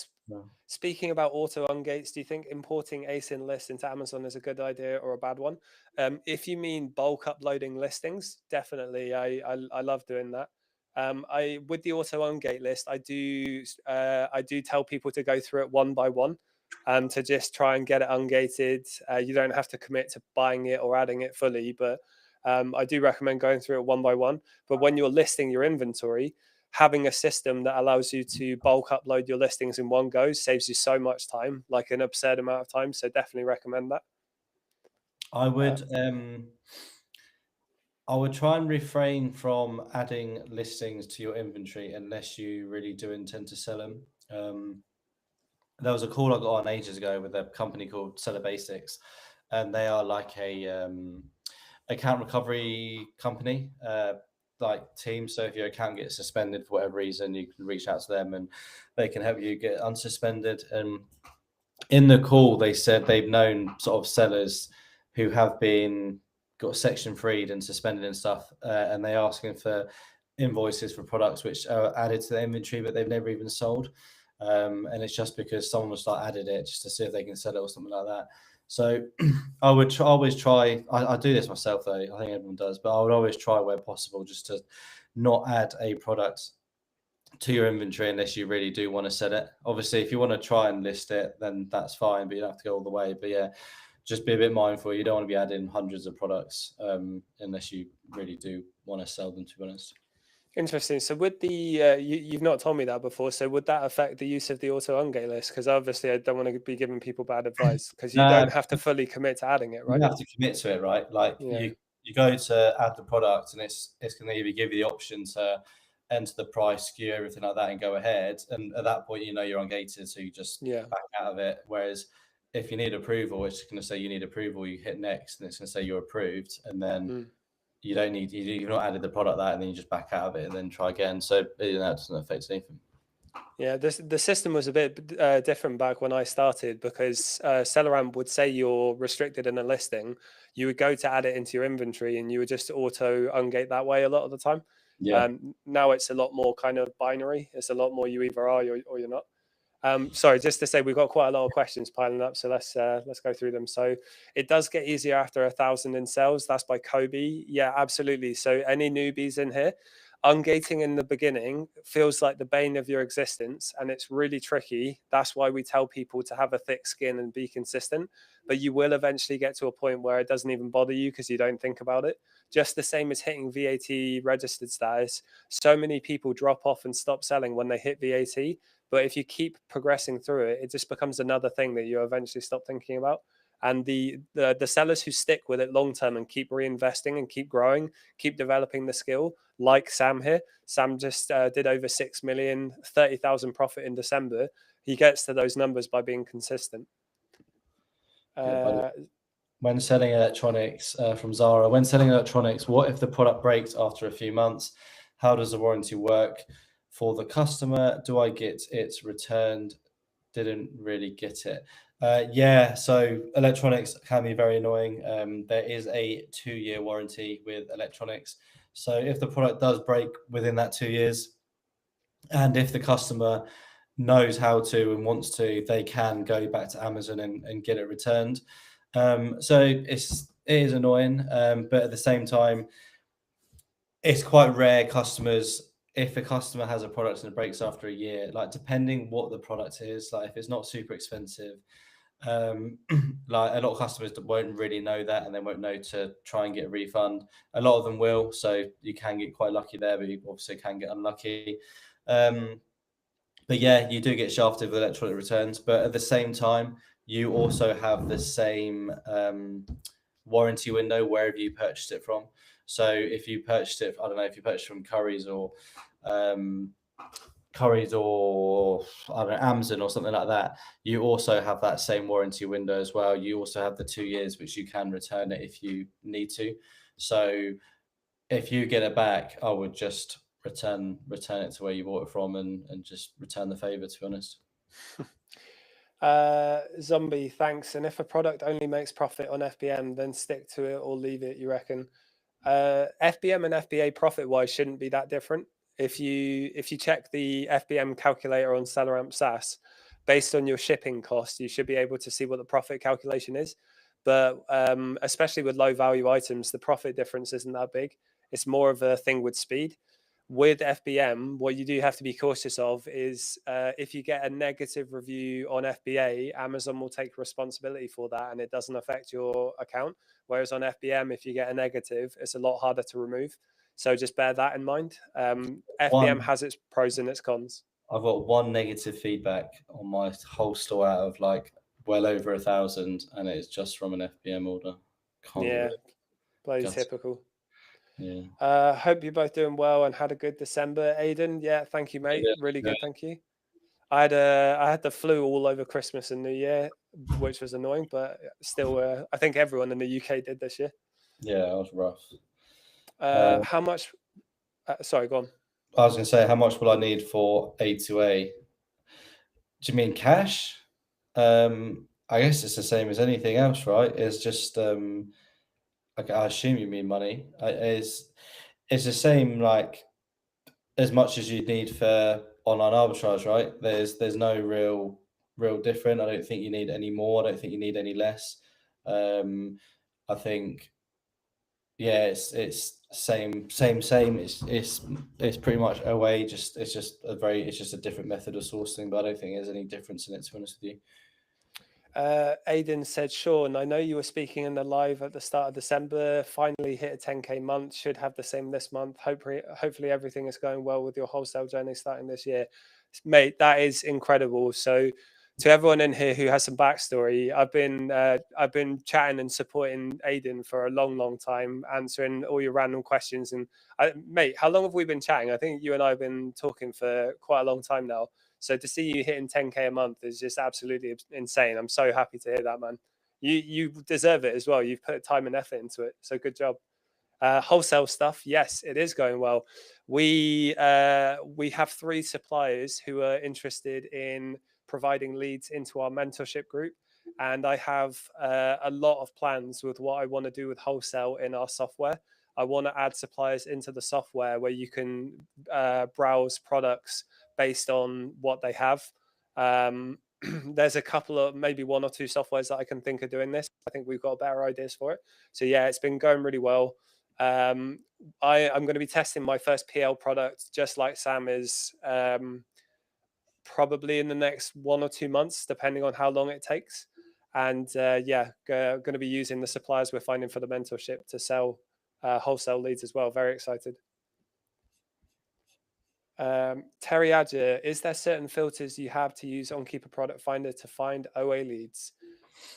Speaker 1: Speaking about auto ungates, do you think importing ASIN lists into Amazon is a good idea or a bad one? If you mean bulk uploading listings, definitely. I love doing that. I with the auto ungate list, I do tell people to go through it one by one, to just try and get it ungated. You don't have to commit to buying it or adding it fully, but I do recommend going through it one by one. But when you're listing your inventory, having a system that allows you to bulk upload your listings in one go saves you so much time, like an absurd amount of time. So definitely recommend that.
Speaker 2: I would try and refrain from adding listings to your inventory unless you really do intend to sell them. There was a call I got on ages ago with a company called Seller Basics, and they are like a account recovery company, like team. So if your account gets suspended for whatever reason, you can reach out to them and they can help you get unsuspended. And in the call, they said they've known sort of sellers who have been got section freed and suspended and stuff, and they're asking for invoices for products which are added to the inventory but they've never even sold. And it's just because someone will start added it just to see if they can sell it or something like that. So I would always try. I do this myself though. I think everyone does, but I would always try where possible just to not add a product to your inventory unless you really do want to sell it. Obviously, if you want to try and list it, then that's fine, but you don't have to go all the way. But yeah, just be a bit mindful. You don't want to be adding hundreds of products unless you really do want to sell them, to be honest.
Speaker 1: Interesting. So with the you've not told me that before. So would that affect the use of the auto ungate list? Because obviously I don't want to be giving people bad advice, because you don't have to fully commit to adding it,
Speaker 2: You
Speaker 1: right?
Speaker 2: have to commit to it, right? Like
Speaker 1: Yeah.
Speaker 2: you go to add the product, and it's going to either give you the option to enter the price, skew everything like that, and go ahead. And at that point, you know you're ungated, so you just back out of it. Whereas if you need approval, it's going to say you need approval. You hit next, and it's going to say you're approved, and then you don't need you've not added the product that, and then you just back out of it and then try again. So that doesn't affect anything.
Speaker 1: Yeah, the system was a bit different back when I started, because Selleramp would say you're restricted in a listing. You would go to add it into your inventory and you would just auto ungate that way a lot of the time.
Speaker 2: Yeah.
Speaker 1: Now it's a lot more kind of binary. It's a lot more you either are or you're not. Sorry, just to say, we've got quite a lot of questions piling up, so let's go through them. So it does get easier after 1,000 in sales. That's by Kobe. Yeah, absolutely. So any newbies in here, ungating in the beginning feels like the bane of your existence, and it's really tricky. That's why we tell people to have a thick skin and be consistent. But you will eventually get to a point where it doesn't even bother you because you don't think about it. Just the same as hitting VAT registered status. So many people drop off and stop selling when they hit VAT. But if you keep progressing through it, it just becomes another thing that you eventually stop thinking about. And the sellers who stick with it long term and keep reinvesting and keep growing, keep developing the skill, like Sam here. Sam just did over 6 million, 30,000 profit in December. He gets to those numbers by being consistent.
Speaker 2: When selling electronics from Zara, when selling electronics, what if the product breaks after a few months? How does the warranty work for the customer? Do I get it returned? Didn't really get it. Yeah, so electronics can be very annoying. There is a 2-year warranty with electronics. So if the product does break within that 2 years, and if the customer knows how to and wants to, they can go back to Amazon and get it returned. So it is annoying, but at the same time, it's quite rare customers. If a customer has a product and it breaks after a year, like depending what the product is, like if it's not super expensive, like a lot of customers won't really know that and they won't know to try and get a refund. A lot of them will, so you can get quite lucky there, but you also can get unlucky. But yeah, you do get shafted with electronic returns, but at the same time, you also have the same warranty window wherever you purchased it from. So if you purchased it, I don't know, if you purchased from um, Currys or I don't know, Amazon or something like that, you also have that same warranty window as well. You also have the 2 years, which you can return it if you need to. So if you get it back, I would just return it to where you bought it from and just return the favor, to be honest.
Speaker 1: Zombie, thanks. And if a product only makes profit on FBM, then stick to it or leave it, you reckon? FBM and FBA profit wise shouldn't be that different. If you check the FBM calculator on SellerAmp SaaS, based on your shipping cost, you should be able to see what the profit calculation is. But especially with low value items, the profit difference isn't that big. It's more of a thing with speed. With FBM, what you do have to be cautious of is if you get a negative review on FBA, Amazon will take responsibility for that and it doesn't affect your account. Whereas on FBM, if you get a negative, it's a lot harder to remove. So just bear that in mind. FBM has its pros and its cons.
Speaker 2: I've got one negative feedback on my whole store out of like well over 1,000, and it's just from an FBM order. Can't believe
Speaker 1: Yeah,
Speaker 2: it.
Speaker 1: bloody
Speaker 2: Gutted.
Speaker 1: typical.
Speaker 2: Yeah.
Speaker 1: Hope you're both doing well and had a good December. Aiden, yeah, thank you, mate. Really
Speaker 2: Yeah.
Speaker 1: good, thank you. I had the flu all over Christmas and New Year, which was annoying, but still, I think everyone in the UK did this year.
Speaker 2: Yeah, it was rough.
Speaker 1: How much? Sorry, go on.
Speaker 2: I was going to say, how much will I need for A2A? Do you mean cash? I guess it's the same as anything else, right? It's just, like, I assume you mean money. It's the same, like, as much as you need for online arbitrage, right? There's no real different. I don't think you need any more. I don't think you need any less. I think, yeah, it's same. It's pretty much away. It's just a different method of sourcing. But I don't think there's any difference in it, to be honest with you.
Speaker 1: Aiden said, Sean, I know you were speaking in the live at the start of December. Finally hit a 10K month. Should have the same this month. Hopefully everything is going well with your wholesale journey starting this year. Mate, that is incredible. So to everyone in here who has some backstory, I've been chatting and supporting Aiden for a long time, answering all your random questions. And mate, how long have we been chatting? I think you and I have been talking for quite a long time now. So to see you hitting 10K a month is just absolutely insane. I'm so happy to hear that, man. You deserve it as well. You've put time and effort into it. So good job. Wholesale stuff, yes, it is going well. We have 3 suppliers who are interested in providing leads into our mentorship group, and I have a lot of plans with what I want to do with wholesale in our software. I want to add suppliers into the software where you can browse products based on what they have. There's a couple of maybe 1 or 2 softwares that I can think of doing this. I think we've got better ideas for it. So yeah, it's been going really well. I'm going to be testing my first PL product, just like Sam is, probably in the next 1 or 2 months, depending on how long it takes. And yeah, going to be using the suppliers we're finding for the mentorship to sell wholesale leads as well. Very excited. Terry Adger, is there certain filters you have to use on Keeper Product Finder to find OA leads?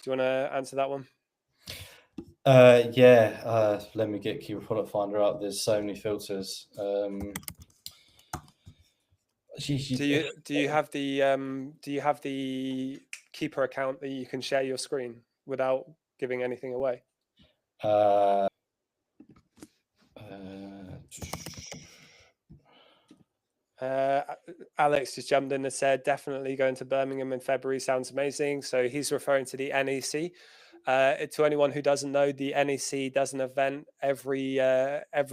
Speaker 1: Do you want to answer that one?
Speaker 2: Yeah. Let me get Keeper Product Finder up. There's so many filters.
Speaker 1: Do you have the Keeper account that you can share your screen without giving anything away?
Speaker 2: Uh,
Speaker 1: Alex just jumped in and said, definitely going to Birmingham in February sounds amazing. So he's referring to the NEC. To anyone who doesn't know, the NEC does an event every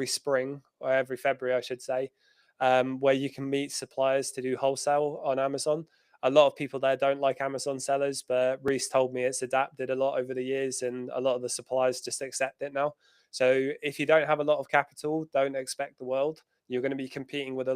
Speaker 1: spring, or every February, I should say, where you can meet suppliers to do wholesale on Amazon. A lot of people there don't like Amazon sellers, but Reese told me it's adapted a lot over the years, and a lot of the suppliers just accept it now. So if you don't have a lot of capital, don't expect the world. You're going to be competing with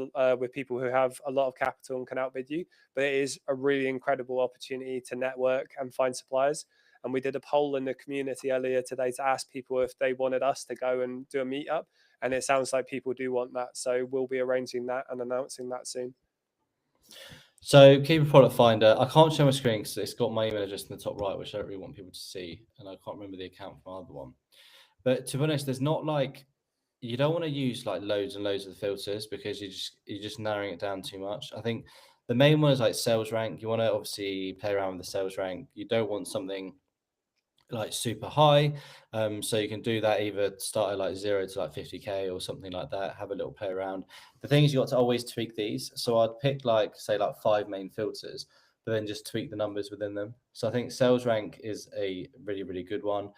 Speaker 1: people who have a lot of capital and can outbid you. But it is a really incredible opportunity to network and find suppliers. And we did a poll in the community earlier today to ask people if they wanted us to go and do a meetup. And it sounds like people do want that. So we'll be arranging that and announcing that soon.
Speaker 2: So keep a product finder. I can't show my screen because it's got my email address in the top right, which I don't really want people to see. And I can't remember the account for my other one. But to be honest, there's not like, you don't want to use like loads and loads of filters because you're just narrowing it down too much. I think the main one is like sales rank. You want to obviously play around with the sales rank. You don't want something like super high. So you can do that, either start at like 0 to like 50K or something like that, have a little play around. The thing is, you got to always tweak these. So I'd pick like, say, like 5 main filters, but then just tweak the numbers within them. So I think sales rank is a really, really good one.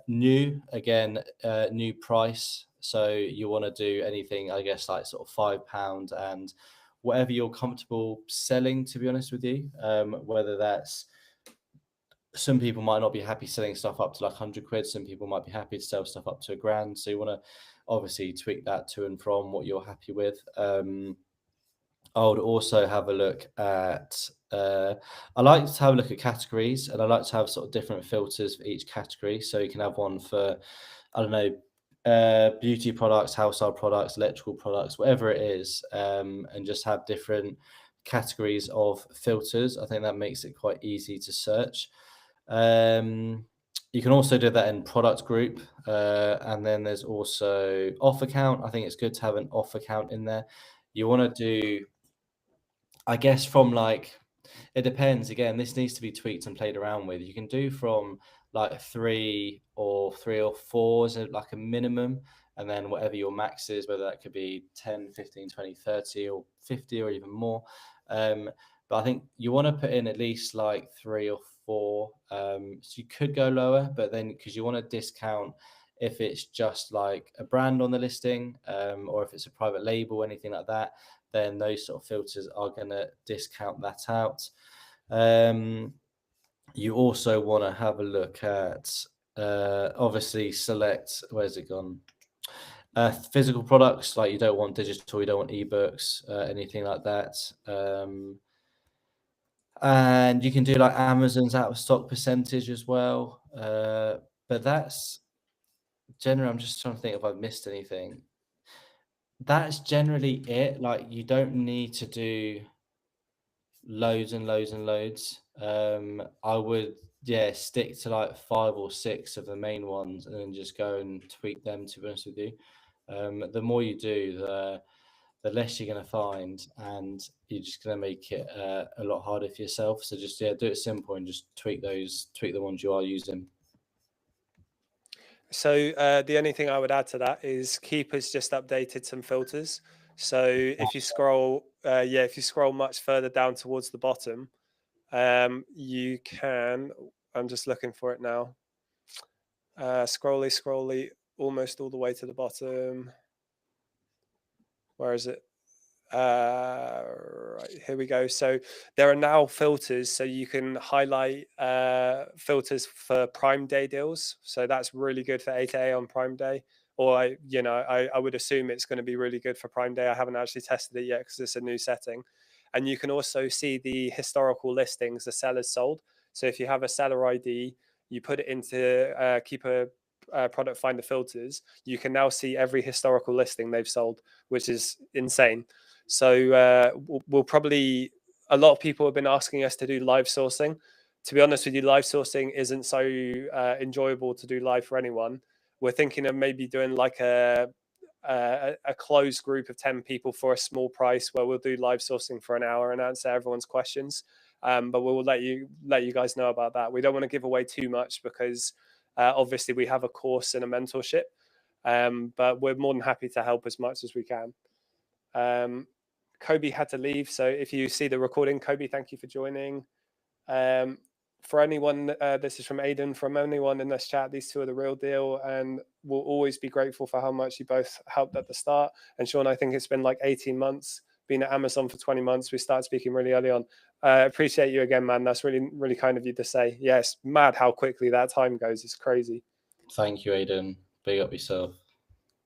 Speaker 2: New, again, new price. So you want to do anything, I guess, like sort of £5 and whatever you're comfortable selling, to be honest with you, whether that's, some people might not be happy selling stuff up to like 100 quid. Some people might be happy to sell stuff up to £1,000. So you want to obviously tweak that to and from what you're happy with. I would also have a look at, I like to have a look at categories, and I like to have sort of different filters for each category. So you can have one for, I don't know, beauty products, household products, electrical products, whatever it is, and just have different categories of filters. I think that makes it quite easy to search. You can also do that in product group, and then there's also offer count. I think it's good to have an offer count in there. You want to do, I guess, from like, it depends. Again, this needs to be tweaked and played around with. You can do from like three or four as like a minimum, and then whatever your max is, whether that could be 10, 15, 20, 30 or 50 or even more. But I think you want to put in at least like 3 or 4. So you could go lower, but then because you want to discount if it's just like a brand on the listing, or if it's a private label, anything like that, then those sort of filters are going to discount that out. You also want to have a look at, obviously select, where's it gone? Physical products, like you don't want digital, you don't want ebooks, anything like that. And you can do like Amazon's out of stock percentage as well. But that's generally, I'm just trying to think if I've missed anything. That's generally it. Like you don't need to do loads and loads and loads. I would, yeah, stick to like 5 or 6 of the main ones and then just go and tweak them, to be honest with you. The more you do, the less you're going to find, and you're just going to make it a lot harder for yourself. So just, yeah, do it simple and just tweak the ones you are using.
Speaker 1: So the only thing I would add to that is Keeper's just updated some filters. So if you scroll, if you scroll much further down towards the bottom, you can. I'm just looking for it now. Scrolly, almost all the way to the bottom. Where is it? Right, here we go. So there are now filters, so you can highlight filters for Prime Day deals. So that's really good for 8A on Prime Day. Or I would assume it's going to be really good for Prime Day. I haven't actually tested it yet because it's a new setting. And you can also see the historical listings the sellers sold. So if you have a seller ID, you put it into Keeper product finder filters, you can now see every historical listing they've sold, which is insane. So we'll probably, a lot of people have been asking us to do live sourcing. To be honest with you, live sourcing isn't so enjoyable to do live for anyone. We're thinking of maybe doing like a closed group of 10 people for a small price, where we'll do live sourcing for an hour and answer everyone's questions. but we'll let you guys know about that. We don't want to give away too much because obviously we have a course and a mentorship, but we're more than happy to help as much as we can. Kobe had to leave, so if you see the recording, Kobe, thank you for joining. For anyone, this is from Aidan. From anyone in this chat, these two are the real deal, and we'll always be grateful for how much you both helped at the start. And Sean, I think it's been like 18 months, been at Amazon for 20 months. We started speaking really early on. Appreciate you again, man. That's really, really kind of you to say. Yeah, it's mad how quickly that time goes. It's crazy.
Speaker 2: Thank you, Aidan. Big up yourself.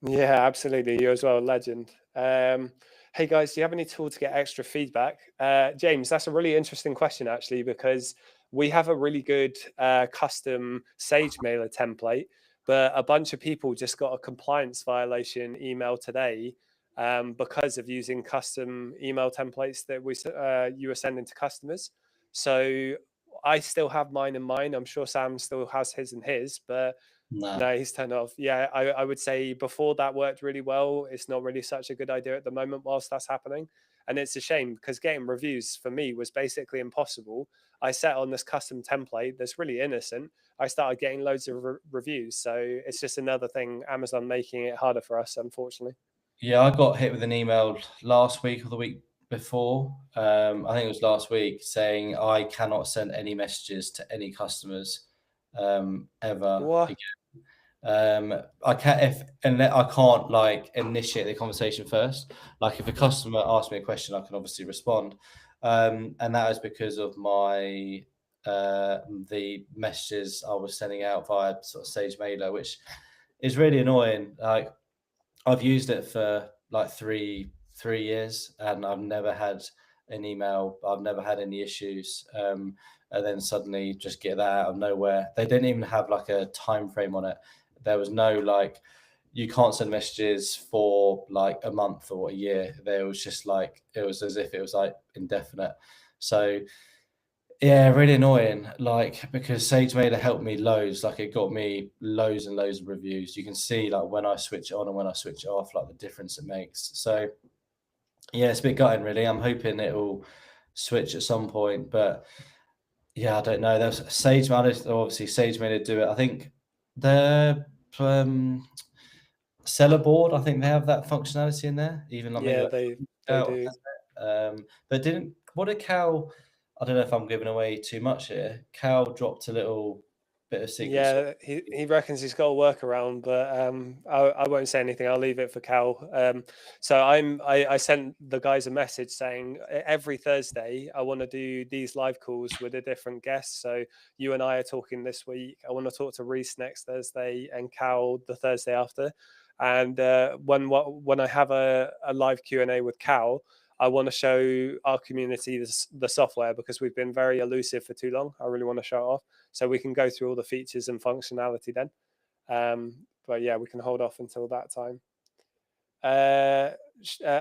Speaker 1: Yeah, absolutely. You as well, legend. Hey guys, do you have any tool to get extra feedback? James, that's a really interesting question actually, because we have a really good custom Sage mailer template, but a bunch of people just got a compliance violation email today because of using custom email templates that you were sending to customers. So I still have mine in mine. I'm sure Sam still has his and his, but no, he's turned off. Yeah, I would say before that worked really well. It's not really such a good idea at the moment whilst that's happening. And it's a shame because getting reviews for me was basically impossible. I set on this custom template that's really innocent. I started getting loads of reviews. So it's just another thing, Amazon making it harder for us, unfortunately.
Speaker 2: Yeah, I got hit with an email last week or the week before. I think it was last week, saying I cannot send any messages to any customers ever
Speaker 1: What?
Speaker 2: again. I can't like initiate the conversation first. Like if a customer asks me a question, I can obviously respond, and that is because of my the messages I was sending out via sort of Sage Mailer, which is really annoying. Like I've used it for like three years, and I've never had an email. I've never had any issues. And then suddenly just get that out of nowhere. They didn't even have like a time frame on it. There was no like, you can't send messages for like a month or a year. There was just like, it was as if it was like indefinite. So yeah, really annoying. Like because Sage Mailer helped me loads. Like it got me loads and loads of reviews. You can see like when I switch it on and when I switch it off, like the difference it makes. So yeah, it's a bit gutting really. I'm hoping it will switch at some point, but yeah, I don't know. There's Sage Mailer, obviously Sage Mailer do it. I think the seller board, I think they have that functionality in there, even like maybe
Speaker 1: Yeah,
Speaker 2: like
Speaker 1: they do.
Speaker 2: but what did Cal? I don't know if I'm giving away too much here. Cal dropped a little bit of secret sauce.
Speaker 1: Yeah, he reckons he's got a workaround, but I won't say anything. I'll leave it for Cal. So I sent the guys a message saying every Thursday I want to do these live calls with a different guest. So you and I are talking this week. I want to talk to Reese next Thursday and Cal the Thursday after. And when I have a live Q&A with Cal, I want to show our community the software because we've been very elusive for too long. I really want to show it off so we can go through all the features and functionality then. But yeah, we can hold off until that time.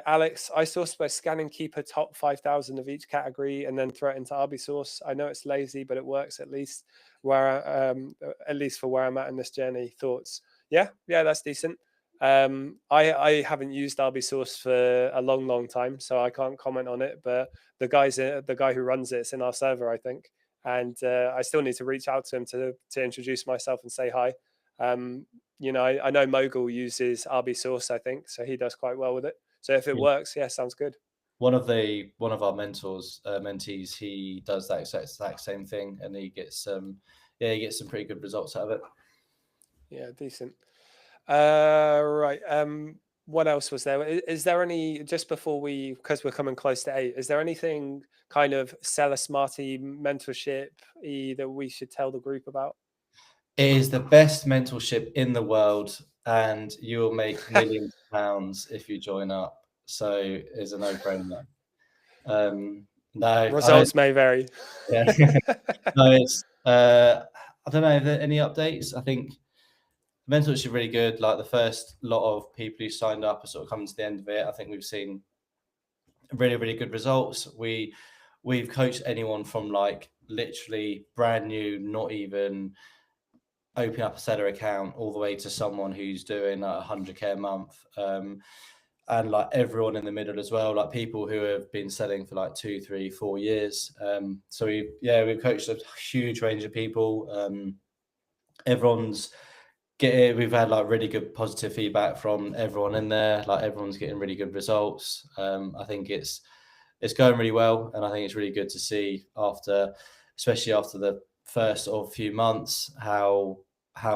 Speaker 1: Alex, I source by scanning Keeper top 5,000 of each category and then throw it into RB source. I know it's lazy, but it works at least at least for where I'm at in this journey. Thoughts? Yeah, that's decent. I haven't used RB source for a long time, so I can't comment on it. But the guy who runs it's in our server, I think, and I still need to reach out to him to introduce myself and say hi. I know Mogul uses RB source, I think, so he does quite well with it. So if it works, yeah, sounds good.
Speaker 2: One of our mentees, he does that exact same thing, and he gets some pretty good results out of it.
Speaker 1: Yeah, decent. Right. What else was there? Is there any, just before because we're coming close to 8, is there anything kind of seller smarty mentorship that we should tell the group about?
Speaker 2: It is the best mentorship in the world, and you will make millions of pounds if you join up. So it's a no-brainer. No,
Speaker 1: Results may vary.
Speaker 2: Yeah. No, it's I don't know if there are any updates. I think the mentorship really good. Like the first lot of people who signed up are sort of coming to the end of it. I think we've seen really, really good results. We've coached anyone from like literally brand new, not even open up a seller account, all the way to someone who's doing 100K a month. and like everyone in the middle as well, like people who have been selling for like 2, 3, 4 years. So we've coached a huge range of people. Everyone's we've had like really good positive feedback from everyone in there. Like everyone's getting really good results. I think it's going really well, and I think it's really good to see especially after the first sort of few months, how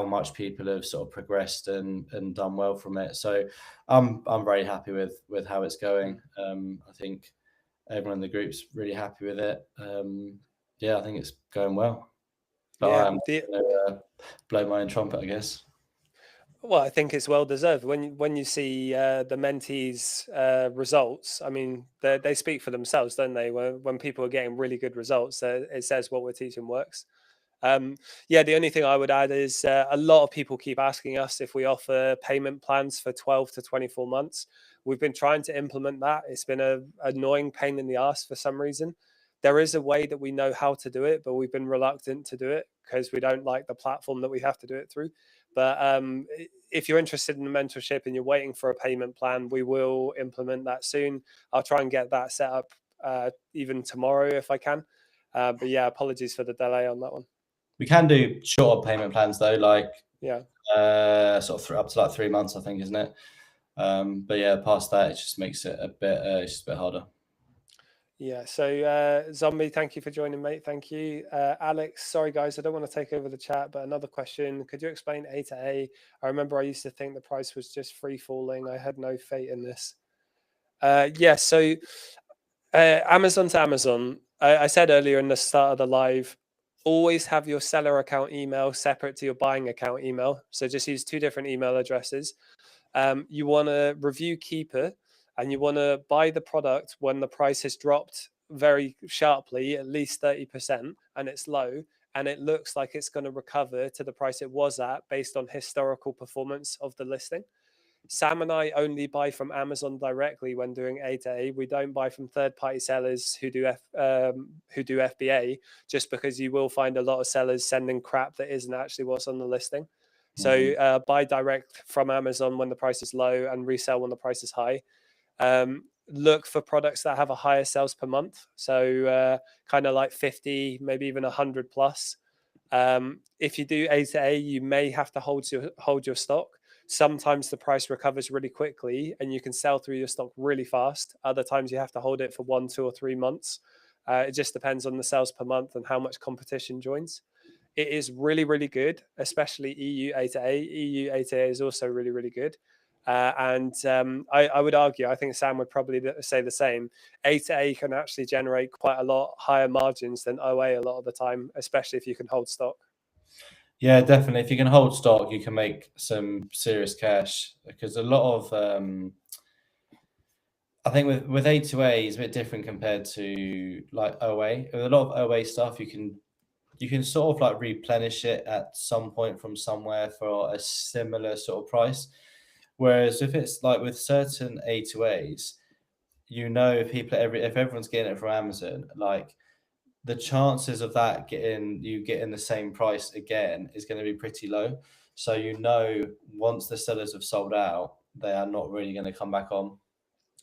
Speaker 2: much people have sort of progressed and done well from it. So I'm very happy with how it's going. I think everyone in the group's really happy with it. Yeah, I think it's going well. But
Speaker 1: Yeah,
Speaker 2: I'm gonna blow my own trumpet, I guess.
Speaker 1: well, I think it's well deserved. When you see the mentees' results, I mean, they speak for themselves, don't they? When people are getting really good results, it says what we're teaching works. Yeah, the only thing I would add is a lot of people keep asking us if we offer payment plans for 12 to 24 months. We've been trying to implement that. It's been a annoying pain in the ass for some reason. There is a way that we know how to do it, but we've been reluctant to do it because we don't like the platform that we have to do it through. But if you're interested in the mentorship and you're waiting for a payment plan, we will implement that soon. I'll try and get that set up even tomorrow if I can. But yeah, apologies for the delay on that one.
Speaker 2: We can do shorter payment plans though, like
Speaker 1: Yeah.
Speaker 2: sort of up to like 3 months, I think, isn't it? But yeah, past that, it just makes it it's just a bit harder.
Speaker 1: Yeah. So, Zombie, thank you for joining, mate. Thank you. Alex, sorry, guys, I don't want to take over the chat, but another question. Could you explain A to A? I remember I used to think the price was just free falling. I had no faith in this. Yeah. So, Amazon to Amazon, I said earlier in the start of the live, always have your seller account email separate to your buying account email. So just use two different email addresses. You want to review Keeper and you want to buy the product when the price has dropped very sharply, at least 30%, and it's low. And it looks like it's going to recover to the price it was at based on historical performance of the listing. Sam and I only buy from Amazon directly when doing A to A. We don't buy from third-party sellers who do FBA, just because you will find a lot of sellers sending crap that isn't actually what's on the listing. So buy direct from Amazon when the price is low and resell when the price is high. Look for products that have a higher sales per month. So kind of like 50, maybe even 100 plus. If you do A to A, you may have to hold your stock. Sometimes the price recovers really quickly and you can sell through your stock really fast. Other times you have to hold it for 1, 2, or 3 months. It just depends on the sales per month and how much competition joins. It is really, really good, especially EU A to A. EU A to A is also really, really good. I would argue, I think Sam would probably say the same. A to A can actually generate quite a lot higher margins than OA a lot of the time, especially if you can hold stock.
Speaker 2: Yeah, definitely. If you can hold stock, you can make some serious cash, because a lot of I think with A to A is a bit different compared to like OA. With a lot of OA stuff, you can sort of like replenish it at some point from somewhere for a similar sort of price. Whereas if it's like with certain A to A's, if everyone's getting it from Amazon, like the chances of that getting the same price again is going to be pretty low. So once the sellers have sold out, they are not really going to come back on.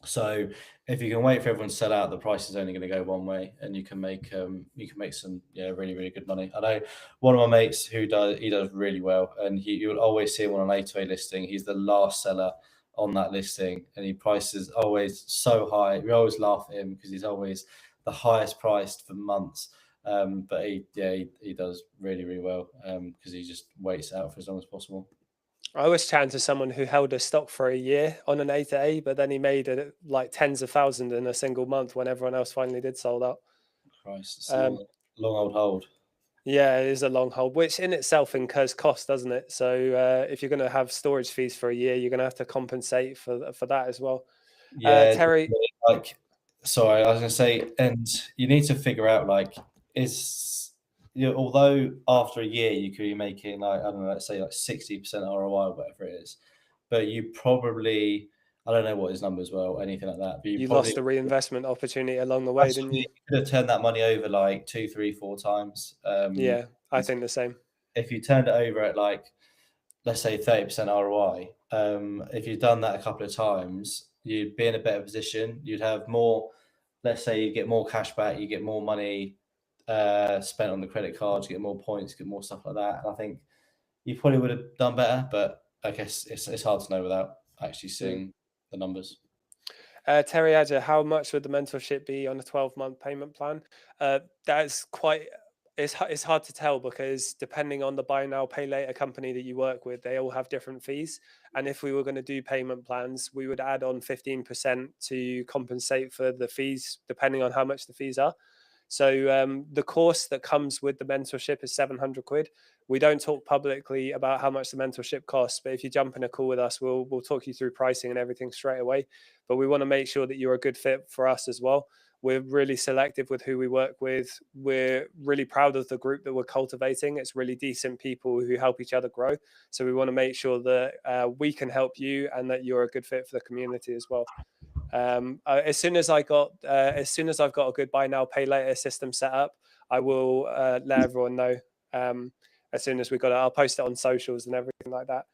Speaker 2: So if you can wait for everyone to sell out, the price is only going to go one way, and you can make some really, really good money. I know one of my mates who does really well, and you will always see him on an A2A listing. He's the last seller on that listing, and he prices always so high. We always laugh at him because he's always the highest priced for months. But he does really, really well because he just waits out for as long as possible.
Speaker 1: I was chatting to someone who held a stock for a year on an A to A, but then he made it like tens of thousands in a single month when everyone else finally did sold out.
Speaker 2: Christ, it's a long old hold.
Speaker 1: Yeah, it is a long hold, which in itself incurs cost, doesn't it? So if you're going to have storage fees for a year, you're going to have to compensate for that as well.
Speaker 2: Yeah,
Speaker 1: Terry,
Speaker 2: like, sorry, I was going to say, and you need to figure out although after a year you could be making like, I don't know, let's say like 60% ROI or whatever it is, but you probably, I don't know what his numbers were or anything like that, but
Speaker 1: you lost the reinvestment opportunity along the way, didn't you?
Speaker 2: you could have turned that money over like 2, 3, 4 times.
Speaker 1: Yeah, I think the same.
Speaker 2: If you turned it over at like, let's say 30% ROI, if you've done that a couple of times, you'd be in a better position. You'd have more, let's say you get more cash back, you get more money spent on the credit cards, you get more points, get more stuff like that. And I think you probably would have done better, but I guess it's hard to know without actually
Speaker 1: Mm.
Speaker 2: seeing the numbers.
Speaker 1: Terry Adger, how much would the mentorship be on a 12-month payment plan? That's quite. It's hard to tell because depending on the buy now pay later company that you work with, they all have different fees. And if we were going to do payment plans, we would add on 15% to compensate for the fees, depending on how much the fees are. So the course that comes with the mentorship is 700 quid. We don't talk publicly about how much the mentorship costs, but if you jump in a call with us, we'll talk you through pricing and everything straight away. But we want to make sure that you're a good fit for us as well. We're really selective with who we work with. We're really proud of the group that we're cultivating. It's really decent people who help each other grow. So we want to make sure that we can help you and that you're a good fit for the community as well. As soon as I've got a good buy now pay later system set up, I will let everyone know. As soon as we got it, I'll post it on socials and everything like that.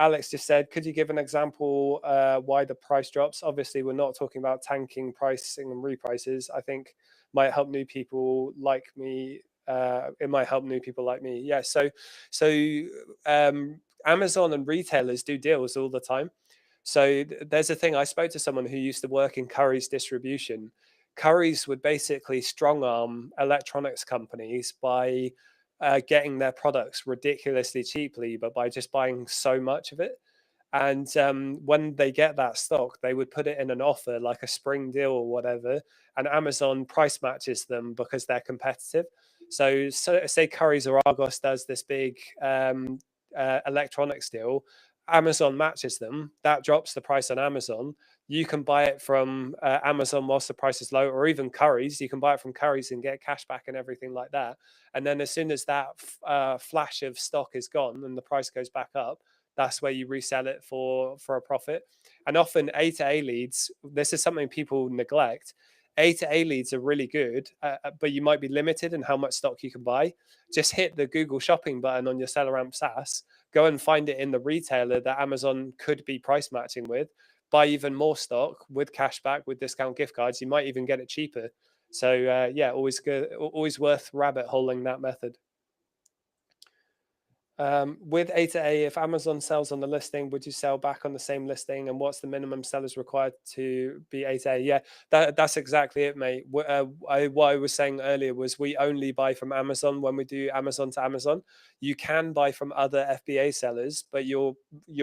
Speaker 1: Alex just said, could you give an example why the price drops? Obviously, we're not talking about tanking pricing and reprices. I think might help new people like me. It might help new people like me. Yeah. So Amazon and retailers do deals all the time. So there's a thing. I spoke to someone who used to work in Curry's distribution. Curry's would basically strong arm electronics companies by getting their products ridiculously cheaply, but by just buying so much of it. And when they get that stock, they would put it in an offer like a spring deal or whatever, and Amazon price matches them because they're competitive. So say Currys or Argos does this big electronics deal, Amazon matches them. That drops the price on Amazon. You can buy it from Amazon whilst the price is low, or even Currys. You can buy it from Currys and get cash back and everything like that. And then as soon as that flash of stock is gone and the price goes back up, that's where you resell it for a profit. And often A to A leads, this is something people neglect. A to A leads are really good, but you might be limited in how much stock you can buy. Just hit the Google shopping button on your SellerAmp SaaS, go and find it in the retailer that Amazon could be price matching with, buy even more stock with cashback, with discount gift cards. You might even get it cheaper. So yeah, always good, always worth rabbit holing that method. With A to A, if Amazon sells on the listing, would you sell back on the same listing? And what's the minimum sellers required to be A to A? Yeah, that's exactly it, mate. What I was saying earlier was we only buy from Amazon when we do Amazon to Amazon. You can buy from other FBA sellers, but you're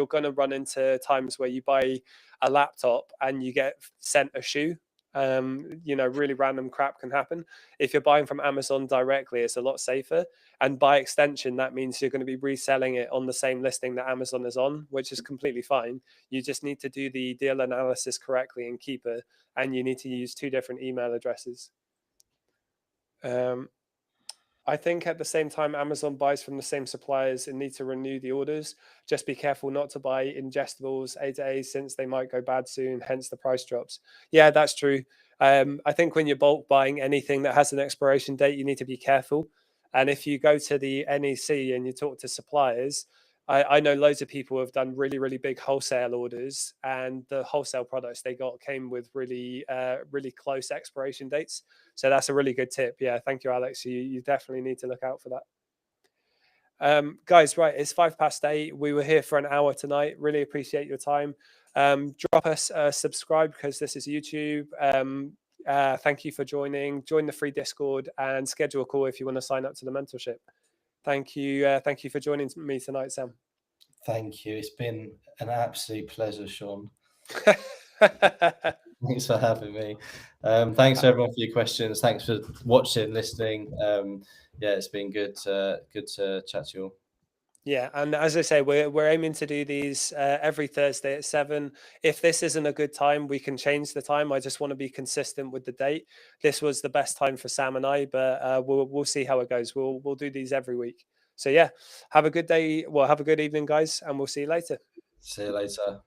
Speaker 1: going to run into times where you buy a laptop and you get sent a shoe. Really random crap can happen. If you're buying from Amazon directly, it's a lot safer. And by extension, that means you're going to be reselling it on the same listing that Amazon is on, which is completely fine. You just need to do the deal analysis correctly and keep it, and you need to use 2 different email addresses. I think at the same time, Amazon buys from the same suppliers and need to renew the orders. Just be careful not to buy ingestibles A to A since they might go bad soon, hence the price drops. Yeah, that's true. I think when you're bulk buying anything that has an expiration date, you need to be careful. And if you go to the NEC and you talk to suppliers, I know loads of people have done really, really big wholesale orders, and the wholesale products they got came with really, really close expiration dates. So that's a really good tip. Yeah, thank you, Alex. You definitely need to look out for that. Guys, right, it's 8:05. We were here for an hour tonight. Really appreciate your time. Drop us a subscribe because this is YouTube. Thank you for joining. Join the free Discord and schedule a call if you want to sign up to the mentorship. Thank you. Thank you for joining me tonight, Sam.
Speaker 2: Thank you. It's been an absolute pleasure, Sean. Thanks for having me. Thanks everyone for your questions. Thanks for watching, listening. Yeah, it's been good to chat to you all.
Speaker 1: Yeah, and as I say, we're aiming to do these every Thursday at 7. If this isn't a good time, we can change the time. I just want to be consistent with the date. This was the best time for Sam and I, but we'll see how it goes. We'll do these every week. So yeah, have a good day. Well, have a good evening, guys, and we'll see you later.
Speaker 2: See you later.